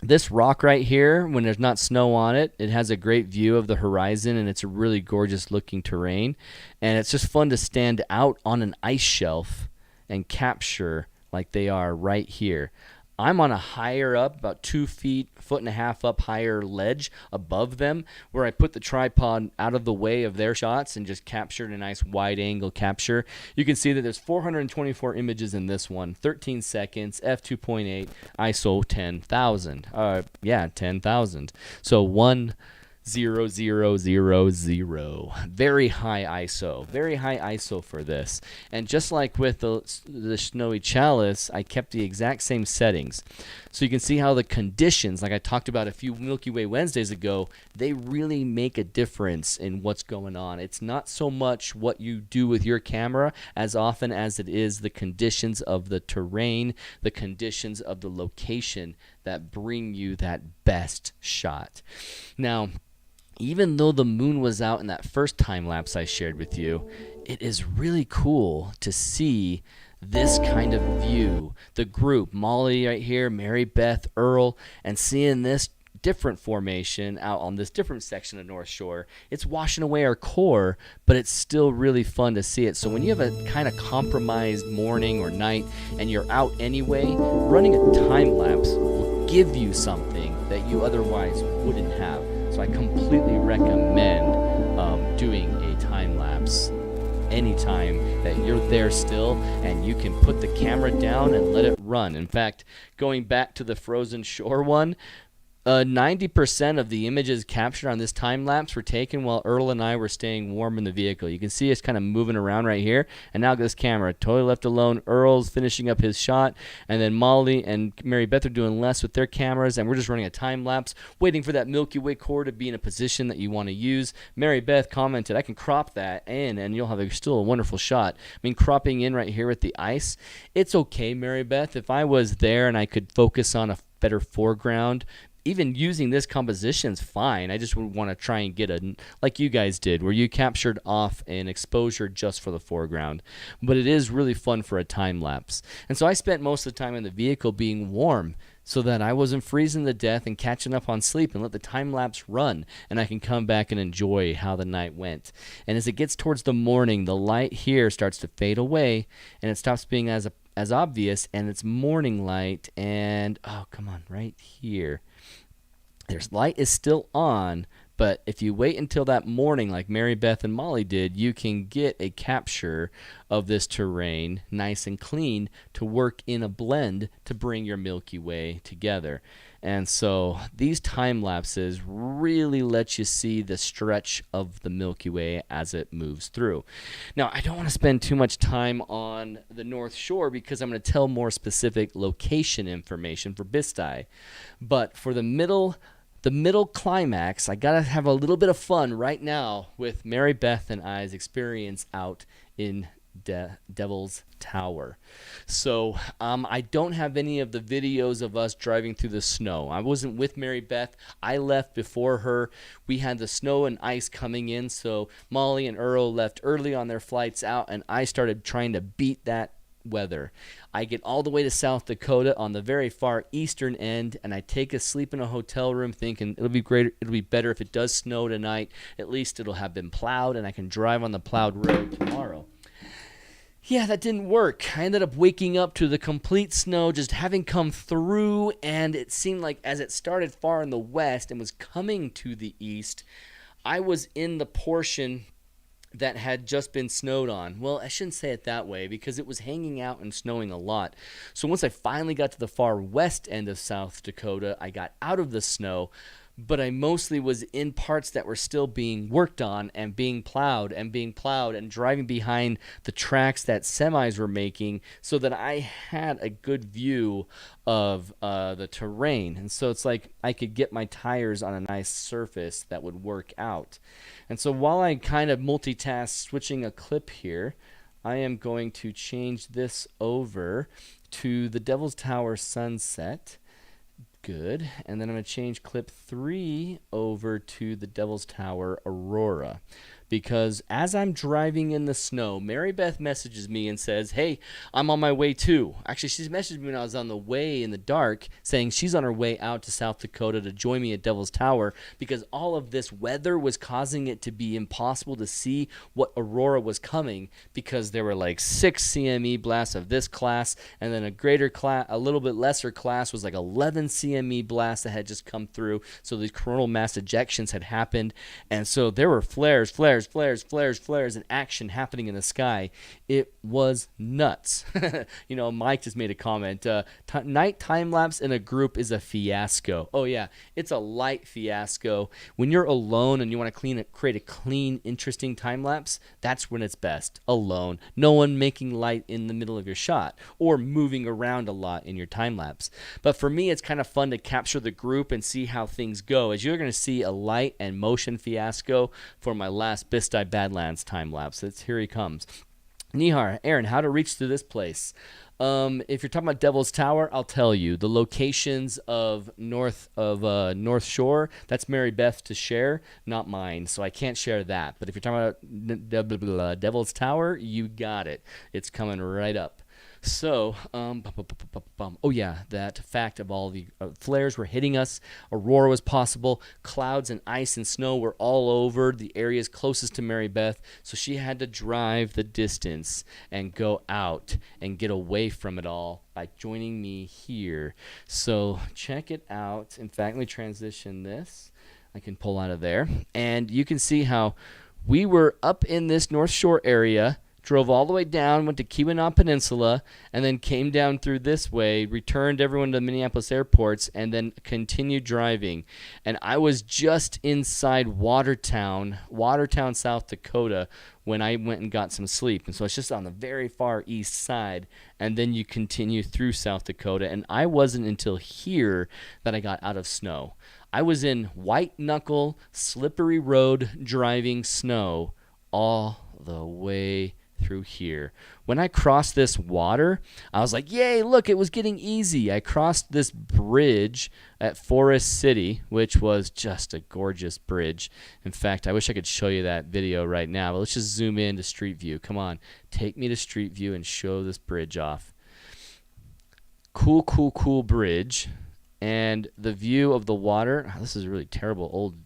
This rock right here, when there's not snow on it, it has a great view of the horizon, and it's a really gorgeous looking terrain. And it's just fun to stand out on an ice shelf and capture like they are right here. I'm on a higher up, about 2 feet, 1.5 feet up higher ledge above them, where I put the tripod out of the way of their shots and just captured a nice wide angle capture. You can see that there's 424 images in this one, 13 seconds, f2.8, ISO 10,000. 10,000. So 10000. Very high ISO. Very high ISO for this. And just like with the Snowy Chalice, I kept the exact same settings. So you can see how the conditions, like I talked about a few Milky Way Wednesdays ago, they really make a difference in what's going on. It's not so much what you do with your camera as often as it is the conditions of the terrain, the conditions of the location that bring you that best shot. Now, even though the moon was out in that first time lapse I shared with you, it is really cool to see this kind of view. The group, Molly right here, Mary Beth, Earl, and seeing this different formation out on this different section of North Shore. It's washing away our core, but it's still really fun to see it. So when you have a kind of compromised morning or night and you're out anyway, running a time lapse will give you something that you otherwise wouldn't have. So I completely recommend doing a time lapse anytime that you're there still and you can put the camera down and let it run. In fact, going back to the frozen shore one, 90% of the images captured on this time lapse were taken while Earl and I were staying warm in the vehicle. You can see us kind of moving around right here, and now this camera totally left alone. Earl's finishing up his shot, and then Molly and Mary Beth are doing less with their cameras, and we're just running a time lapse, waiting for that Milky Way core to be in a position that you want to use. Mary Beth commented, "I can crop that in, and you'll have still a wonderful shot." I mean, cropping in right here with the ice, it's okay, Mary Beth. If I was there and I could focus on a better foreground, even using this composition's fine. I just would want to try and get a, like you guys did, where you captured off an exposure just for the foreground. But it is really fun for a time lapse. And so I spent most of the time in the vehicle being warm so that I wasn't freezing to death and catching up on sleep, and let the time lapse run, and I can come back and enjoy how the night went. And as it gets towards the morning, the light here starts to fade away, and it stops being as obvious, and it's morning light, and oh, come on, right here. There's light is still on, but if you wait until that morning like Mary Beth and Molly did, you can get a capture of this terrain nice and clean to work in a blend to bring your Milky Way together. And so these time lapses really let you see the stretch of the Milky Way as it moves through. Now, I don't want to spend too much time on the North Shore because I'm going to tell more specific location information for Bisti. But for the middle climax, I gotta have a little bit of fun right now with Mary Beth and I's experience out in Devil's Tower. So I don't have any of the videos of us driving through the snow. I wasn't with Mary Beth. I left before her. We had the snow and ice coming in, so Molly and Earl left early on their flights out, and I started trying to beat that weather. I get all the way to South Dakota on the very far eastern end, and I take a sleep in a hotel room thinking it'll be great, it'll be better if it does snow tonight. At least it'll have been plowed and I can drive on the plowed road tomorrow. Yeah, that didn't work. I ended up waking up to the complete snow just having come through, and it seemed like as it started far in the west and was coming to the east, I was in the portion that had just been snowed on. Well, I shouldn't say it that way because it was hanging out and snowing a lot. So once I finally got to the far west end of South Dakota, I got out of the snow, but I mostly was in parts that were still being worked on and being plowed and driving behind the tracks that semis were making so that I had a good view of the terrain. And so it's like I could get my tires on a nice surface that would work out. And so while I kind of multitask switching a clip here, I am going to change this over to the Devil's Tower sunset. Good. And then I'm going to change clip 3 over to the Devil's Tower Aurora. because as I'm driving in the snow, Mary Beth messages me and says, hey, I'm on my way too. Actually, she's messaged me when I was on the way in the dark saying she's on her way out to South Dakota to join me at Devil's Tower because all of this weather was causing it to be impossible to see what aurora was coming because there were like 6 CME blasts of this class, and then a greater class, a little bit lesser class was like 11 CME blasts that had just come through. So these coronal mass ejections had happened, and so there were flares and action happening in the sky. It was nuts. You know, Mike just made a comment. Night time lapse in a group is a fiasco. Oh yeah, it's a light fiasco. When you're alone and you want to create a clean, interesting time lapse, that's when it's best. Alone, no one making light in the middle of your shot or moving around a lot in your time lapse. But for me, it's kind of fun to capture the group and see how things go, as you're going to see a light and motion fiasco for my last Bisti Badlands time lapse. Here he comes. Nihar, Aaron, how to reach to this place? If you're talking about Devil's Tower, I'll tell you the locations of North Shore. That's Mary Beth to share, not mine, so I can't share that. But if you're talking about Devil's Tower, you got it. It's coming right up. So, oh yeah, that fact of all the flares were hitting us. Aurora was possible. Clouds and ice and snow were all over the areas closest to Mary Beth. So she had to drive the distance and go out and get away from it all by joining me here. So check it out. In fact, let me transition this. I can pull out of there. And you can see how we were up in this North Shore area, drove all the way down, went to Keweenaw Peninsula, and then came down through this way, returned everyone to Minneapolis airports, and then continued driving. And I was just inside Watertown, South Dakota, when I went and got some sleep. And so it's just on the very far east side, and then you continue through South Dakota. And I wasn't until here that I got out of snow. I was in white knuckle, slippery road driving snow all the way through here. When I crossed this water, I was like, yay, look, it was getting easy. I crossed this bridge at Forest City, which was just a gorgeous bridge. In fact, I wish I could show you that video right now, but let's just zoom in to Street View. Come on, take me to Street View and show this bridge off. Cool bridge. And the view of the water, oh, this is really terrible old,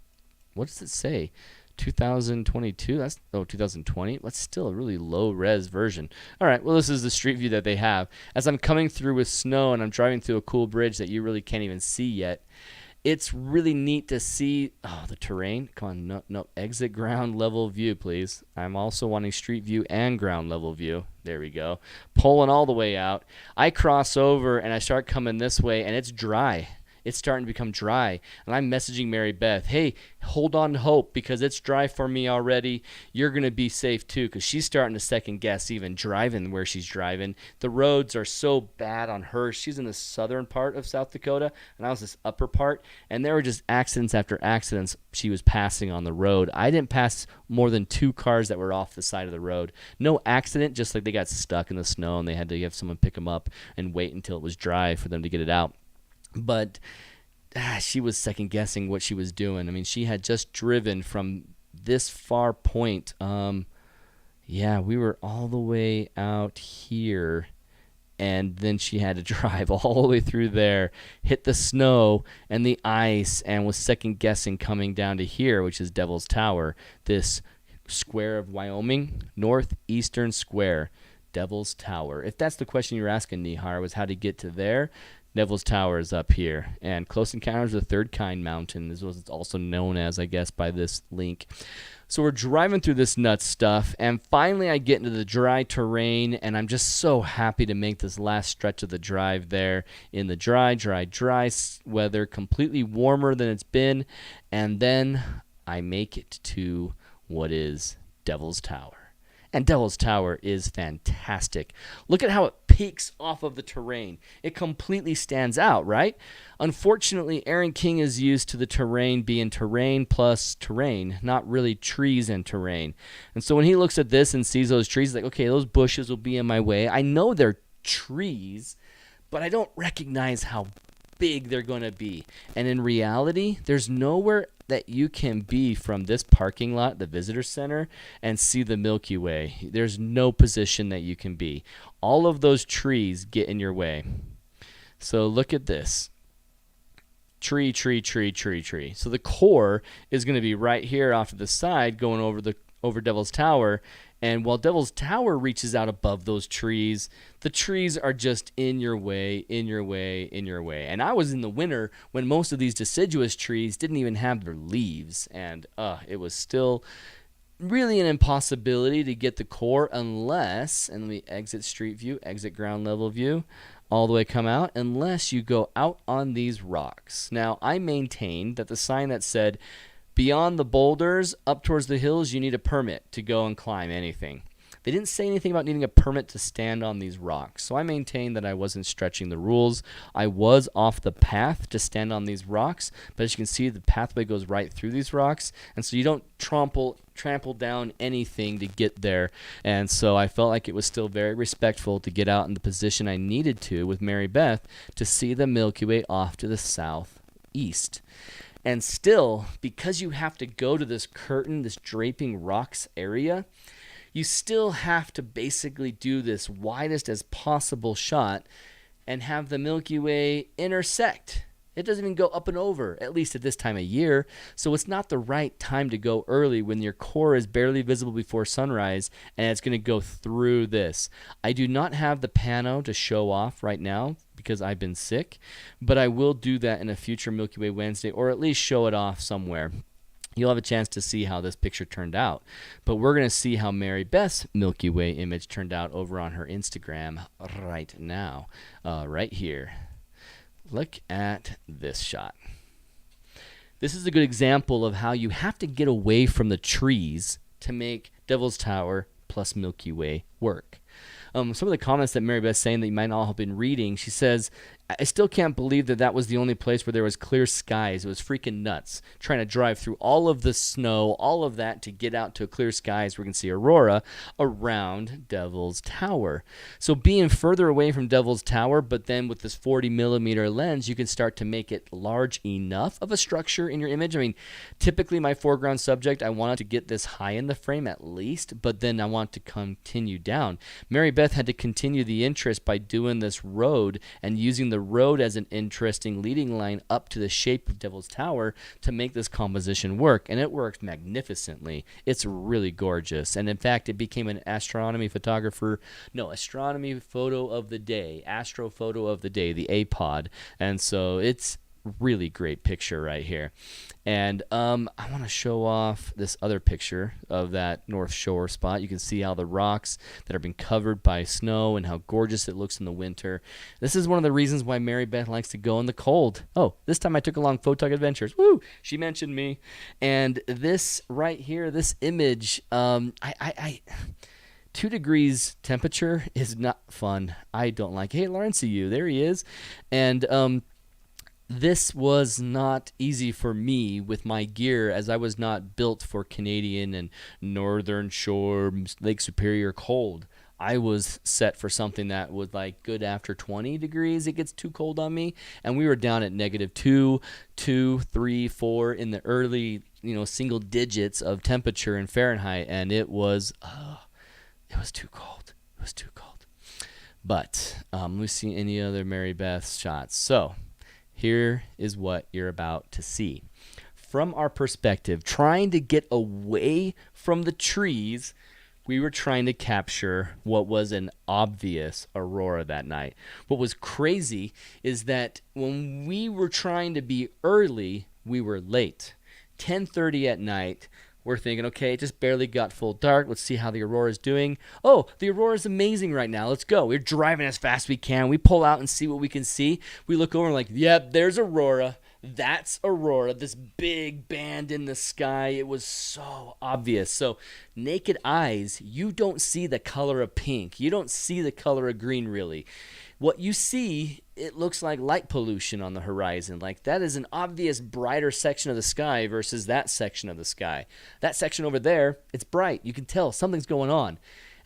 what does it say? 2022, 2020. That's still a really low res version. All right, well, this is the street view that they have. As I'm coming through with snow and I'm driving through a cool bridge that you really can't even see yet, it's really neat to see the terrain. Come on, no, exit ground level view, please. I'm also wanting street view and ground level view. There we go. Pulling all the way out. I cross over and I start coming this way, and it's dry. It's starting to become dry, and I'm messaging Mary Beth, hey, hold on to hope because it's dry for me already. You're going to be safe too, because she's starting to second guess even driving where she's driving. The roads are so bad on her. She's in the southern part of South Dakota, and I was this upper part, and there were just accidents after accidents she was passing on the road. I didn't pass more than 2 cars that were off the side of the road. No accident, just like they got stuck in the snow and they had to have someone pick them up and wait until it was dry for them to get it out. But she was second guessing what she was doing. I mean, she had just driven from this far point. Yeah, we were all the way out here, and then she had to drive all the way through there, hit the snow and the ice, and was second guessing coming down to here, which is Devil's Tower, this square of Wyoming, northeastern square, Devil's Tower. If that's the question you're asking, Nihar, was how to get to there, Devil's Tower is up here, and Close Encounters of the Third Kind Mountain is what it's also known as, I guess, by this link. So we're driving through this nuts stuff, and finally I get into the dry terrain, and I'm just so happy to make this last stretch of the drive there in the dry weather, completely warmer than it's been, and then I make it to what is Devil's Tower. And Devil's Tower is fantastic. Look at how it peaks off of the terrain. It completely stands out, right? Unfortunately, Aaron King is used to the terrain being terrain plus terrain, not really trees and terrain. And so when he looks at this and sees those trees, he's like, okay, those bushes will be in my way. I know they're trees, but I don't recognize how big they're going to be. And in reality, there's nowhere that you can be from this parking lot, the visitor center, and see the Milky Way. There's no position that you can be. All of those trees get in your way. So look at this. Tree, tree, tree, tree, tree. So the core is going to be right here off to the side going over Devil's Tower. And while Devil's Tower reaches out above those trees, the trees are just in your way, in your way, in your way. And I was in the winter when most of these deciduous trees didn't even have their leaves. And it was still really an impossibility to get the core unless, and let me exit street view, exit ground level view, all the way come out, unless you go out on these rocks. Now, I maintain that the sign that said, beyond the boulders, up towards the hills, you need a permit to go and climb anything. They didn't say anything about needing a permit to stand on these rocks. So I maintain that I wasn't stretching the rules. I was off the path to stand on these rocks, but as you can see, the pathway goes right through these rocks, and so you don't trample down anything to get there. And so I felt like it was still very respectful to get out in the position I needed to with Mary Beth to see the Milky Way off to the southeast. And still, because you have to go to this curtain, this draping rocks area, you still have to basically do this widest as possible shot and have the Milky Way intersect. It doesn't even go up and over, at least at this time of year. So it's not the right time to go early when your core is barely visible before sunrise and it's going to go through this. I do not have the pano to show off right now because I've been sick, but I will do that in a future Milky Way Wednesday, or at least show it off somewhere. You'll have a chance to see how this picture turned out. But we're going to see how Mary Beth's Milky Way image turned out over on her Instagram right now, right here. Look at this shot. This is a good example of how you have to get away from the trees to make Devil's Tower plus Milky Way work. Some of the comments that Mary Beth's saying that you might not have been reading, she says, I still can't believe that was the only place where there was clear skies. It was freaking nuts. Trying to drive through all of the snow, all of that to get out to clear skies where we can see aurora around Devil's Tower. So being further away from Devil's Tower, but then with this 40 millimeter lens, you can start to make it large enough of a structure in your image. I mean, typically my foreground subject, I wanted to get this high in the frame at least, but then I want to continue down. Mary Beth had to continue the interest by doing this road and using the road as an interesting leading line up to the shape of Devil's Tower to make this composition work, and it worked magnificently. It's really gorgeous, and in fact, it became an astronomy photo of the day, astro photo of the day, the APOD, and so it's really great picture right here. And I want to show off this other picture of that North Shore spot. You can see how the rocks that have been covered by snow and how gorgeous it looks in the winter. This is one of the reasons why Mary Beth likes to go in the cold. Oh, this time I took along Photog Adventures. Woo! She mentioned me. And this right here, this image, 2 degrees temperature is not fun. I don't like it. Hey, Lawrence, you, there he is. And this was not easy for me with my gear, as I was not built for Canadian and Northern Shore, Lake Superior cold. I was set for something that was like good after 20 degrees. It gets too cold on me. And we were down at -2, 2, 3, 4 in the early, single digits of temperature in Fahrenheit. And it was too cold. It was too cold. But let me see any other Mary Beth shots. So here is what you're about to see. From our perspective, trying to get away from the trees, we were trying to capture what was an obvious aurora that night. What was crazy is that when we were trying to be early, we were late. 10:30 at night. We're thinking, okay, it just barely got full dark. Let's see how the aurora's doing. Oh, the aurora's amazing right now. Let's go. We're driving as fast as we can. We pull out and see what we can see. We look over and like, yep, there's aurora. That's aurora, this big band in the sky. It was so obvious. So naked eyes, you don't see the color of pink. You don't see the color of green, really. What you see, it looks like light pollution on the horizon. Like that is an obvious brighter section of the sky versus that section of the sky. That section over there, it's bright. You can tell something's going on.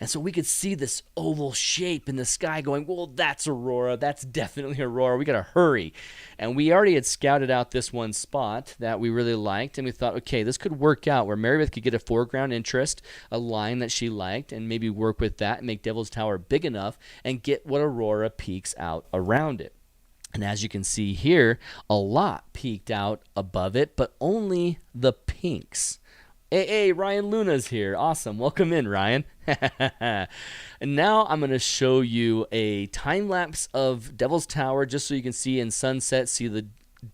And so we could see this oval shape in the sky going, well, that's aurora. That's definitely aurora. We got to hurry. And we already had scouted out this one spot that we really liked. And we thought, okay, this could work out where Mary Beth could get a foreground interest, a line that she liked, and maybe work with that and make Devil's Tower big enough and get what aurora peaks out around it. And as you can see here, a lot peeked out above it, but only the pinks. Hey, Ryan Luna's here. Awesome. Welcome in, Ryan. And now I'm going to show you a time lapse of Devil's Tower just so you can see in sunset, see the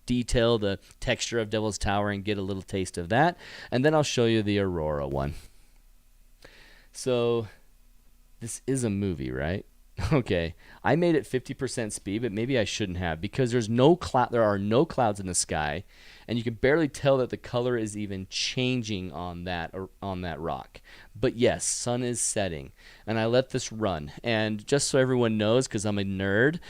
detail, the texture of Devil's Tower, and get a little taste of that. And then I'll show you the Aurora one. So this is a movie, right? Okay, I made it 50% speed, but maybe I shouldn't have because there are no clouds in the sky, and you can barely tell that the color is even changing on that rock. But yes, sun is setting, and I let this run. And just so everyone knows, because I'm a nerd,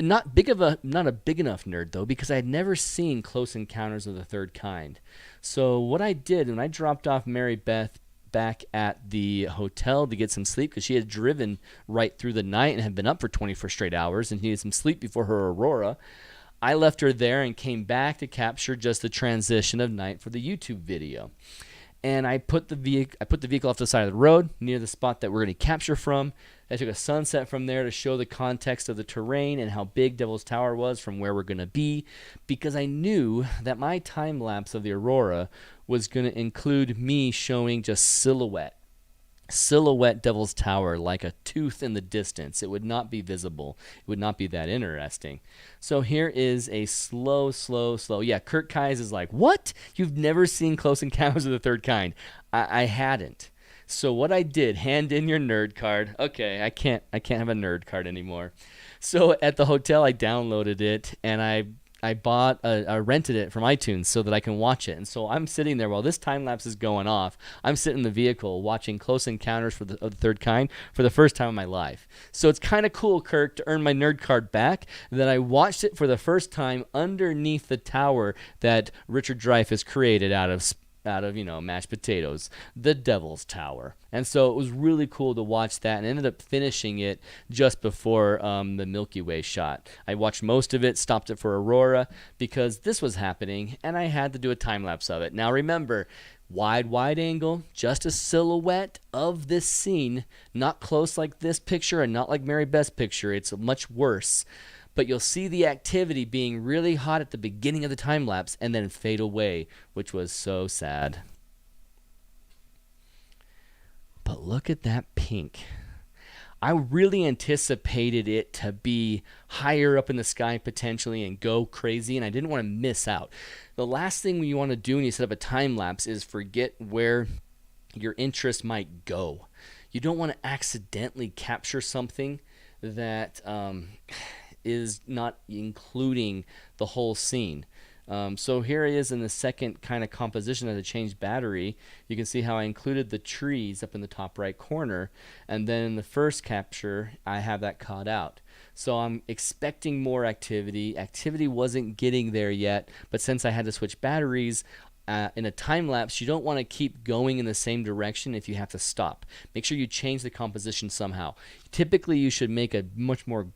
not a big enough nerd though, because I had never seen Close Encounters of the Third Kind. So what I did when I dropped off Mary Beth back at the hotel to get some sleep because she had driven right through the night and had been up for 24 straight hours and needed some sleep before her aurora. I left her there and came back to capture just the transition of night for the YouTube video. And I put the vehicle off to the side of the road near the spot that we're going to capture from. I took a sunset from there to show the context of the terrain and how big Devil's Tower was from where we're going to be, because I knew that my time lapse of the aurora was going to include me showing just silhouette Devil's Tower like a tooth in the distance. It would not be visible. It would not be that interesting. So here is a slow. Yeah, Kurt Keyes is like, what? You've never seen Close Encounters of the Third Kind? I hadn't. So what I did, hand in your nerd card. Okay, I can't have a nerd card anymore. So at the hotel, I downloaded it and I rented it from iTunes so that I can watch it. And so I'm sitting there while this time lapse is going off. I'm sitting in the vehicle watching Close Encounters of the Third Kind for the first time in my life. So it's kind of cool, Kirk, to earn my nerd card back that I watched it for the first time underneath the tower that Richard Dreyfuss created out of mashed potatoes, the Devil's Tower. And so it was really cool to watch that, and ended up finishing it just before the Milky Way shot. I watched most of it, stopped it for Aurora because this was happening and I had to do a time lapse of it. Now remember, wide angle, just a silhouette of this scene, not close like this picture and not like Mary Beth's picture. It's much worse. But you'll see the activity being really hot at the beginning of the time lapse and then fade away, which was so sad. But look at that pink. I really anticipated it to be higher up in the sky potentially and go crazy, and I didn't want to miss out. The last thing you want to do when you set up a time lapse is forget where your interest might go. You don't want to accidentally capture something that is not including the whole scene. So here it is in the second kind of composition of the changed battery. You can see how I included the trees up in the top right corner, and then in the first capture I have that cut out. So I'm expecting more activity. Activity wasn't getting there yet, but since I had to switch batteries, in a time lapse, you don't want to keep going in the same direction if you have to stop. Make sure you change the composition somehow. Typically, you should make a much more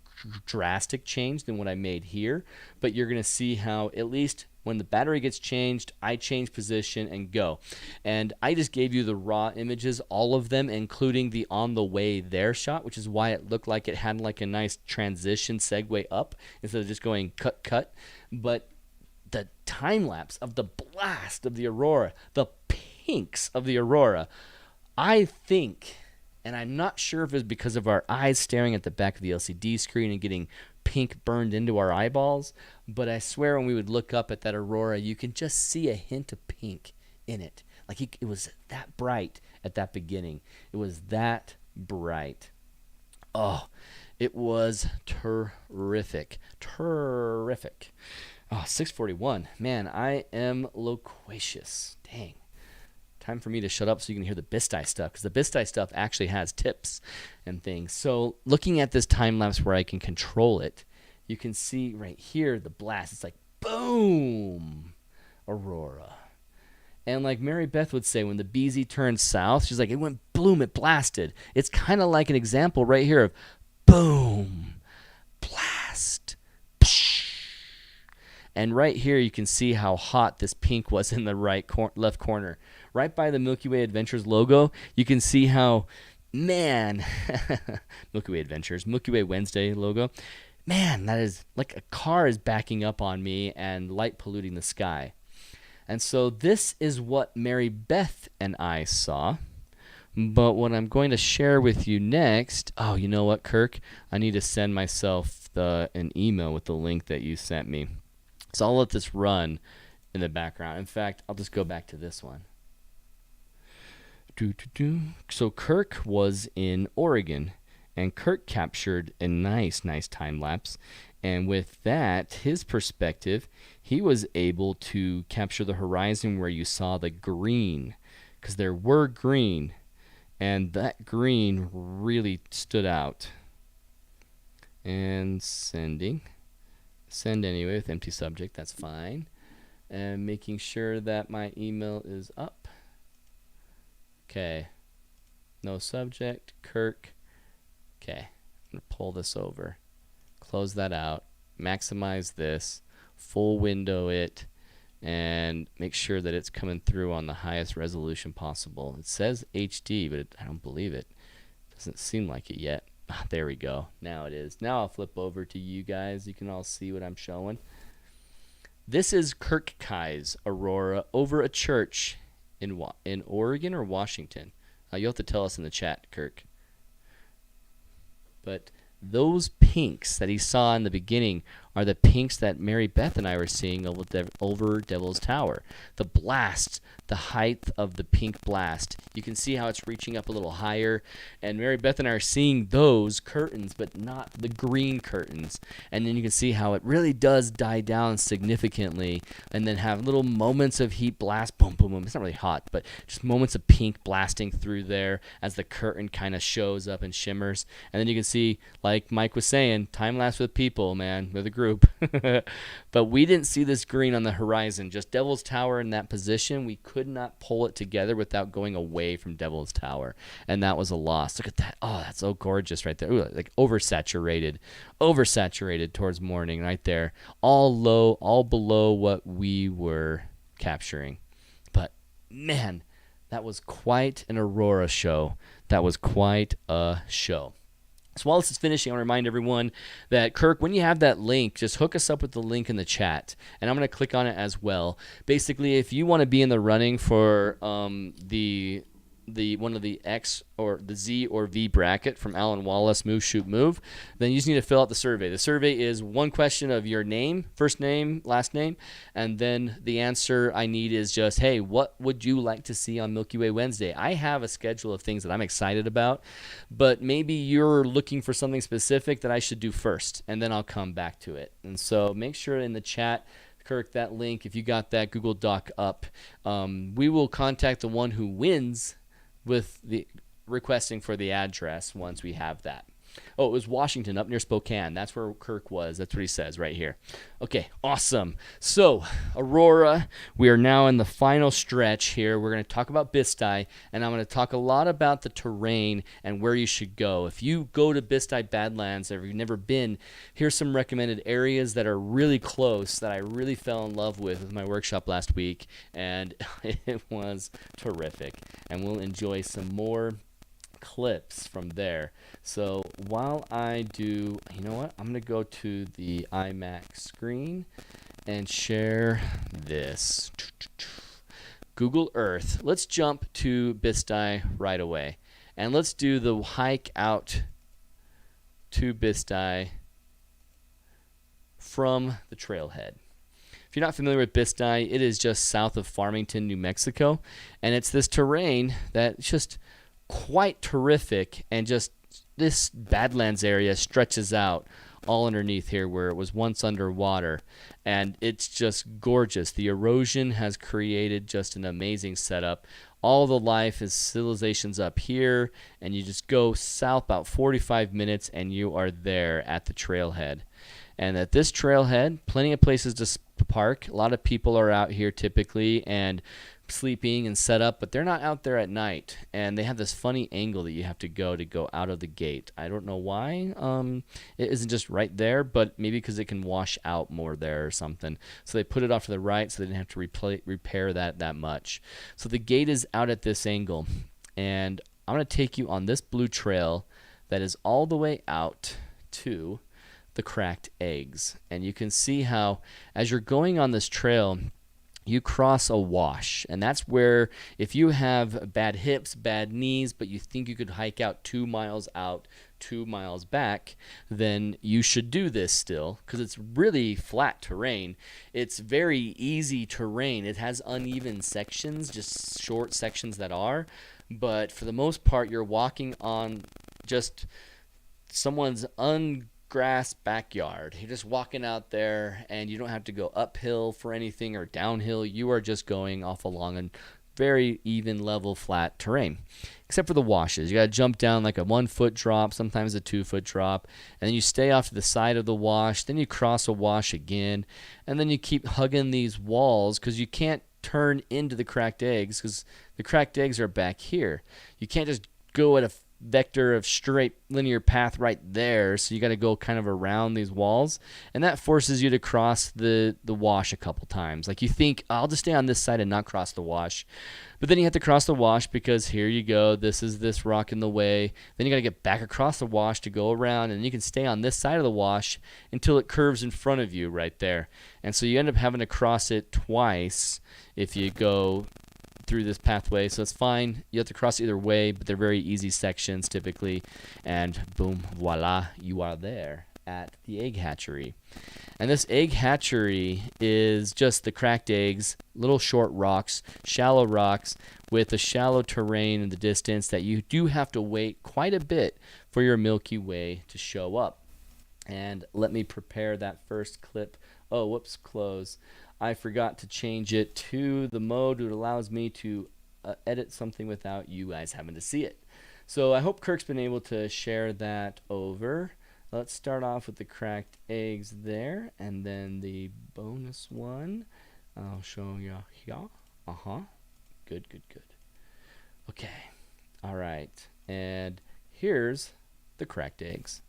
drastic change than what I made here, but you're going to see how at least when the battery gets changed, I change position and go. And I just gave you the raw images, all of them, including the on the way there shot, which is why it looked like it had like a nice transition segue up instead of just going cut. But the time lapse of the blast of the aurora, the pinks of the aurora, I think, and I'm not sure if it's because of our eyes staring at the back of the LCD screen and getting pink burned into our eyeballs, but I swear when we would look up at that aurora, you can just see a hint of pink in it. Like it was that bright at that beginning. It was that bright. Oh, it was terrific. Oh, 6:41. Man, I am loquacious. Dang. Time for me to shut up so you can hear the Bisti stuff, because the Bisti stuff actually has tips and things. So looking at this time lapse where I can control it, you can see right here the blast. It's like boom, aurora. And like Mary Beth would say, when the BZ turned south, she's like, it went bloom, it blasted. It's kind of like an example right here of boom, blast, psh. And right here you can see how hot this pink was in the left corner. Right by the Milky Way Adventures logo, you can see how, man, Milky Way Adventures, Milky Way Wednesday logo, man, that is like a car is backing up on me and light polluting the sky. And so this is what Mary Beth and I saw. But what I'm going to share with you next, oh, you know what, Kirk? I need to send myself an email with the link that you sent me. So I'll let this run in the background. In fact, I'll just go back to this one. So Kirk was in Oregon, and Kirk captured a nice time lapse. And with that, his perspective, he was able to capture the horizon where you saw the green, because there were green, and that green really stood out. And sending. Send anyway with empty subject, that's fine. And making sure that my email is up. Okay. No subject, Kirk. Okay. I'm going to pull this over. Close that out. Maximize this. Full window it. And make sure that it's coming through on the highest resolution possible. It says HD, but I don't believe it. Doesn't seem like it yet. There we go. Now it is. Now I'll flip over to you guys. You can all see what I'm showing. This is Kirk Kai's aurora over a church in Oregon or Washington. You'll have to tell us in the chat, Kirk. But those pinks that he saw in the beginning are the pinks that Mary Beth and I were seeing over Devil's Tower. The blast, the height of the pink blast. You can see how it's reaching up a little higher. And Mary Beth and I are seeing those curtains, but not the green curtains. And then you can see how it really does die down significantly and then have little moments of heat blast. Boom, boom, boom. It's not really hot, but just moments of pink blasting through there as the curtain kind of shows up and shimmers. And then you can see, like Mike was saying, time lapse with people, man, with a group. But we didn't see this green on the horizon, just Devil's Tower in that position. We could not pull it together without going away from Devil's Tower, and that was a loss. Look at that. Oh, that's so gorgeous right there. Ooh, like oversaturated towards morning right there, all low, all below what we were capturing. But man, that was quite an aurora show. That was quite a show. So while this is finishing, I want to remind everyone that, Kirk, when you have that link, just hook us up with the link in the chat, and I'm going to click on it as well. Basically, if you want to be in the running for the one of the X or the Z or V bracket from Alyn Wallace, Move, Shoot, Move, then you just need to fill out the survey. The survey is one question of your name, first name, last name, and then the answer I need is just, hey, what would you like to see on Milky Way Wednesday? I have a schedule of things that I'm excited about, but maybe you're looking for something specific that I should do first, and then I'll come back to it. And so make sure in the chat, Kirk, that link, if you got that Google Doc up, we will contact the one who wins with the requesting for the address once we have that. Oh, it was Washington, up near Spokane. That's where Kirk was. That's what he says right here. Okay, awesome. So, Aurora, we are now in the final stretch here. We're going to talk about Bisti, and I'm going to talk a lot about the terrain and where you should go. If you go to Bisti Badlands, or if you've never been, here's some recommended areas that are really close that I really fell in love with my workshop last week, and it was terrific. And we'll enjoy some more clips from there. So while I do, you know what, I'm going to go to the iMac screen and share this. Google Earth. Let's jump to Bisti right away. And let's do the hike out to Bisti from the trailhead. If you're not familiar with Bisti, it is just south of Farmington, New Mexico. And it's this terrain that's just quite terrific, and just this Badlands area stretches out all underneath here where it was once underwater, and it's just gorgeous. The erosion has created just an amazing setup. All the life is civilizations up here, and you just go south about 45 minutes and you are there at the trailhead. And at this trailhead, plenty of places to park. A lot of people are out here typically, and sleeping and set up, but they're not out there at night, and they have this funny angle that you have to go out of the gate. I don't know why it isn't just right there, but maybe because it can wash out more there or something. So they put it off to the right so they didn't have to repair that much. So the gate is out at this angle, and I'm going to take you on this blue trail that is all the way out to the cracked eggs. And you can see how as you're going on this trail, you cross a wash, and that's where if you have bad hips, bad knees, but you think you could hike out 2 miles out, 2 miles back, then you should do this still, because it's really flat terrain. It's very easy terrain. It has uneven sections, just short sections that are, but for the most part you're walking on just someone's grass backyard. You're just walking out there, and you don't have to go uphill for anything or downhill. You are just going off along a very even, level, flat terrain, except for the washes. You got to jump down like a 1 foot drop, sometimes a 2 foot drop, and then you stay off to the side of the wash. Then you cross a wash again, and then you keep hugging these walls because you can't turn into the cracked eggs because the cracked eggs are back here. You can't just go at a vector of straight linear path right there, so you got to go kind of around these walls, and that forces you to cross the wash a couple times. Like you think, I'll just stay on this side and not cross the wash, but then you have to cross the wash because here you go, this is this rock in the way. Then you got to get back across the wash to go around, and you can stay on this side of the wash until it curves in front of you right there. And so you end up having to cross it twice if you go through this pathway, so it's fine. You have to cross either way, but they're very easy sections typically, and boom, voila, you are there at the egg hatchery. And this egg hatchery is just the cracked eggs, little short rocks, shallow rocks with a shallow terrain in the distance that you do have to wait quite a bit for your Milky Way to show up. And let me prepare that first clip. Oh, whoops, close. I forgot to change it to the mode that allows me to edit something without you guys having to see it. So I hope Kirk's been able to share that over. Let's start off with the cracked eggs there, and then the bonus one. I'll show you here. Good. Okay. All right. And here's the cracked eggs.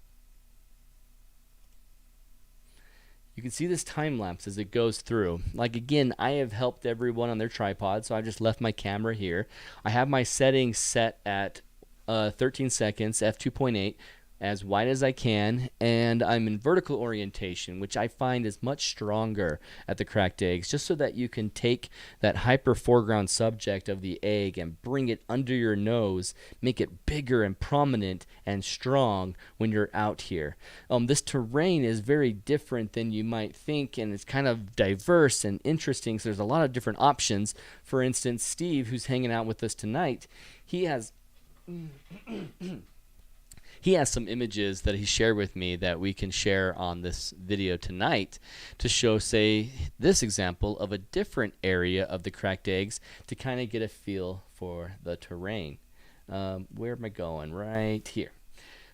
You can see this time lapse as it goes through. Like again, I have helped everyone on their tripod, so I just left my camera here. I have my settings set at 13 seconds, f2.8, as wide as I can, and I'm in vertical orientation, which I find is much stronger at the cracked eggs, just so that you can take that hyper foreground subject of the egg and bring it under your nose, make it bigger and prominent and strong when you're out here. This terrain is very different than you might think, and it's kind of diverse and interesting, so there's a lot of different options. For instance, Steve, who's hanging out with us tonight, he has some images that he shared with me that we can share on this video tonight to show, say, this example of a different area of the cracked eggs to kind of get a feel for the terrain. Where am I going? Right here.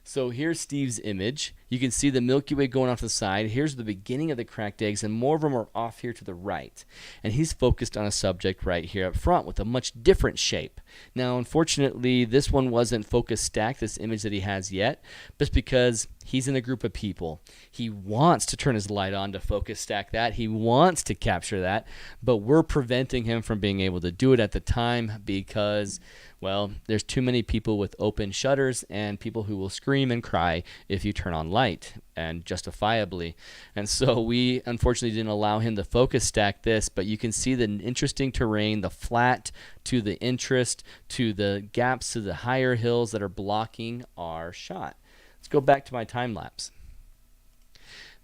So here's Steve's image. You can see the Milky Way going off to the side. Here's the beginning of the cracked eggs, and more of them are off here to the right. And he's focused on a subject right here up front with a much different shape. Now, unfortunately, this one wasn't focus stacked, this image that he has yet, just because he's in a group of people. He wants to turn his light on to focus stack that. He wants to capture that, but we're preventing him from being able to do it at the time because, well, there's too many people with open shutters and people who will scream and cry if you turn on light, and justifiably. And so we unfortunately didn't allow him to focus stack this, but you can see the interesting terrain, the flat to the interest, to the gaps to the higher hills that are blocking our shot. Let's go back to my time lapse.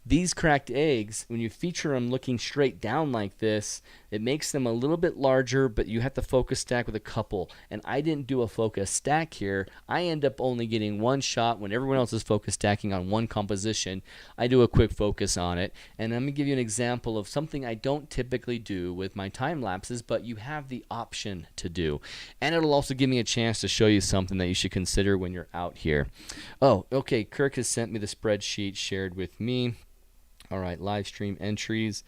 These cracked eggs, when you feature them looking straight down like this, it makes them a little bit larger, but you have to focus stack with a couple. And I didn't do a focus stack here. I end up only getting one shot when everyone else is focus stacking on one composition. I do a quick focus on it. And I'm going to give you an example of something I don't typically do with my time lapses, but you have the option to do. And it'll also give me a chance to show you something that you should consider when you're out here. Oh, okay, Kirk has sent me the spreadsheet shared with me. All right, live stream entries.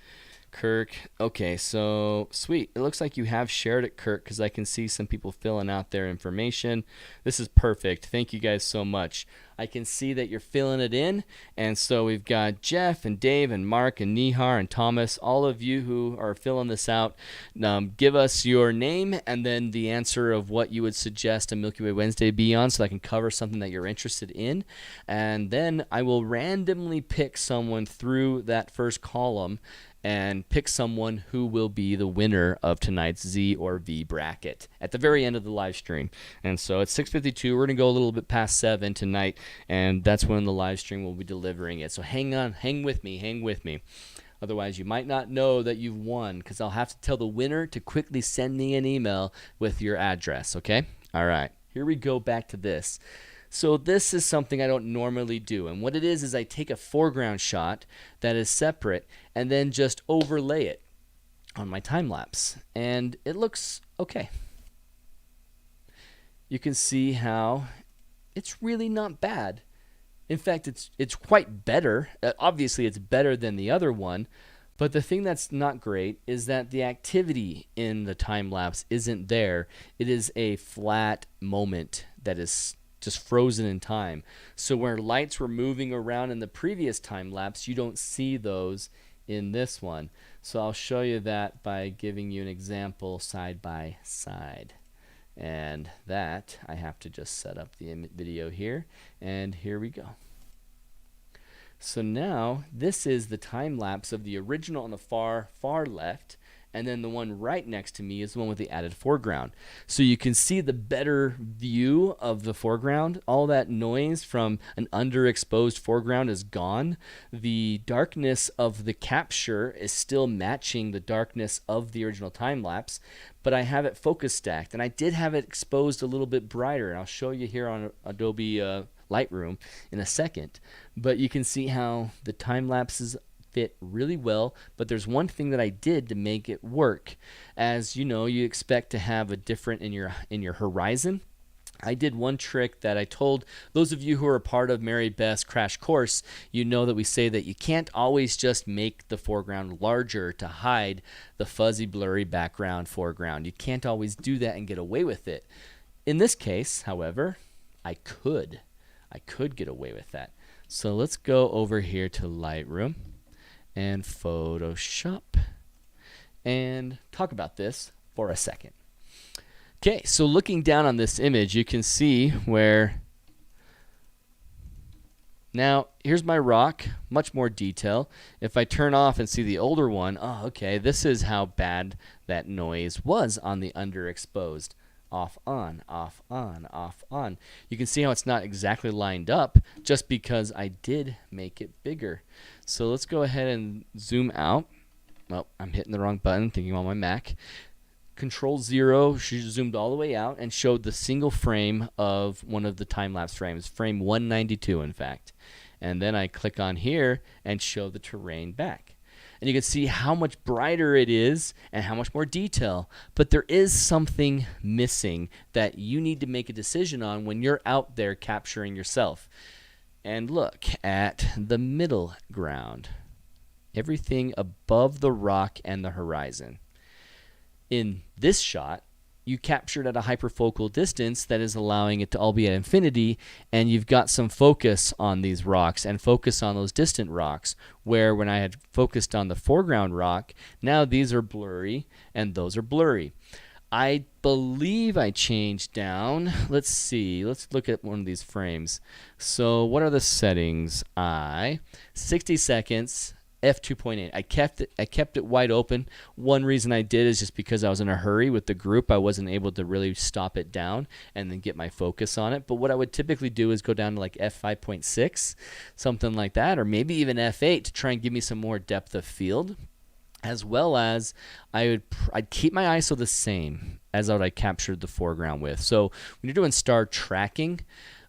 Kirk. Okay, so sweet. It looks like you have shared it, Kirk, because I can see some people filling out their information. This is perfect. Thank you guys so much. I can see that you're filling it in, and so we've got Jeff and Dave and Mark and Nihar and Thomas, all of you who are filling this out. Give us your name and then the answer of what you would suggest a Milky Way Wednesday be on, so I can cover something that you're interested in, and then I will randomly pick someone through that first column and pick someone who will be the winner of tonight's Z or V bracket at the very end of the live stream. And so it's 6:52. We're going to go a little bit past 7 tonight, and that's when the live stream will be delivering it. So hang on, hang with me. Otherwise, you might not know that you've won, because I'll have to tell the winner to quickly send me an email with your address, okay? All right, here we go back to this. So this is something I don't normally do, and what it is I take a foreground shot that is separate and then just overlay it on my time lapse, and it looks okay. You can see how it's really not bad. In fact, it's quite better. Obviously, it's better than the other one, but the thing that's not great is that the activity in the time lapse isn't there. It is a flat moment that is just frozen in time. So where lights were moving around in the previous time lapse, you don't see those in this one. So I'll show you that by giving you an example side by side. And that, I have to just set up the video here, and here we go. So now this is the time lapse of the original on the far left, and then the one right next to me is the one with the added foreground. So you can see the better view of the foreground. All that noise from an underexposed foreground is gone. The darkness of the capture is still matching the darkness of the original time lapse, but I have it focus stacked, and I did have it exposed a little bit brighter, and I'll show you here on Adobe Lightroom in a second. But you can see how the time lapses fit really well, but there's one thing that I did to make it work. As you know, you expect to have a different in your horizon. I did one trick that I told those of you who are a part of Mary Beth's crash course. You know that we say that you can't always just make the foreground larger to hide the fuzzy, blurry background foreground. You can't always do that and get away with it. In this case, however, I could get away with that. So let's go over here to Lightroom and Photoshop and talk about this for a second. Okay, so looking down on this image, you can see where now here's my rock, much more detail. If I turn off and see the older one, oh, okay, this is how bad that noise was on the underexposed. Off, on, off, on, off, on. You can see how it's not exactly lined up just because I did make it bigger. So let's go ahead and zoom out. Well, I'm hitting the wrong button, thinking on my Mac. Control 0, she zoomed all the way out and showed the single frame of one of the time-lapse frames, frame 192 in fact. And then I click on here and show the terrain back. And you can see how much brighter it is and how much more detail. But there is something missing that you need to make a decision on when you're out there capturing yourself. And look at the middle ground. Everything above the rock and the horizon. In this shot, you captured at a hyperfocal distance that is allowing it to all be at infinity, and you've got some focus on these rocks and focus on those distant rocks, where when I had focused on the foreground rock, now these are blurry and those are blurry. I believe I changed down, let's see, let's look at one of these frames. So what are the settings? 60 seconds, f2.8. I kept it wide open. One reason I did is just because I was in a hurry with the group. I wasn't able to really stop it down and then get my focus on it. But what I would typically do is go down to like f5.6, something like that, or maybe even f8 to try and give me some more depth of field. As well as I'd keep my ISO the same as what I captured the foreground with. So when you're doing star tracking,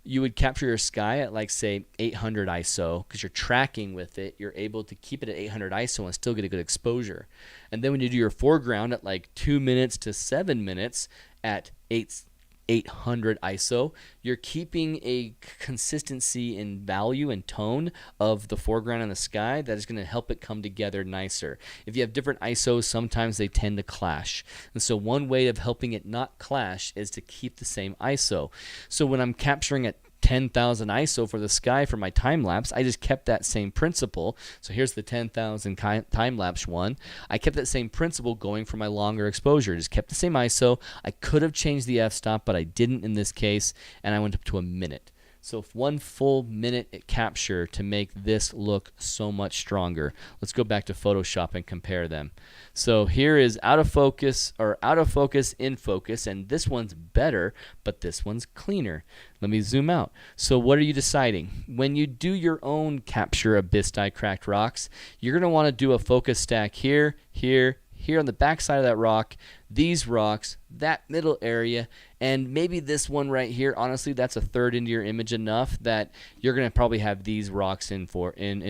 you would capture your sky at like say 800 ISO because you're tracking with it. You're able to keep it at 800 ISO and still get a good exposure. And then when you do your foreground at like 2 minutes to 7 minutes at 8 800 ISO, you're keeping a consistency in value and tone of the foreground and the sky that is going to help it come together nicer. If you have different ISOs, sometimes they tend to clash. And so one way of helping it not clash is to keep the same ISO. So when I'm capturing at 10,000 ISO for the sky for my time lapse, I just kept that same principle. So here's the 10,000 time lapse one. I kept that same principle going for my longer exposure. Just kept the same ISO. I could have changed the f-stop, but I didn't in this case, and I went up to a minute. So 1 full minute capture to make this look so much stronger. Let's go back to Photoshop and compare them. So here is out of focus, or out of focus, in focus, and this one's better, but this one's cleaner. Let me zoom out. So what are you deciding? When you do your own capture of Bisti cracked rocks, you're going to want to do a focus stack here, here, here on the back side of that rock, these rocks, that middle area, and maybe this one right here. Honestly, that's a third into your image enough that you're going to probably have these rocks in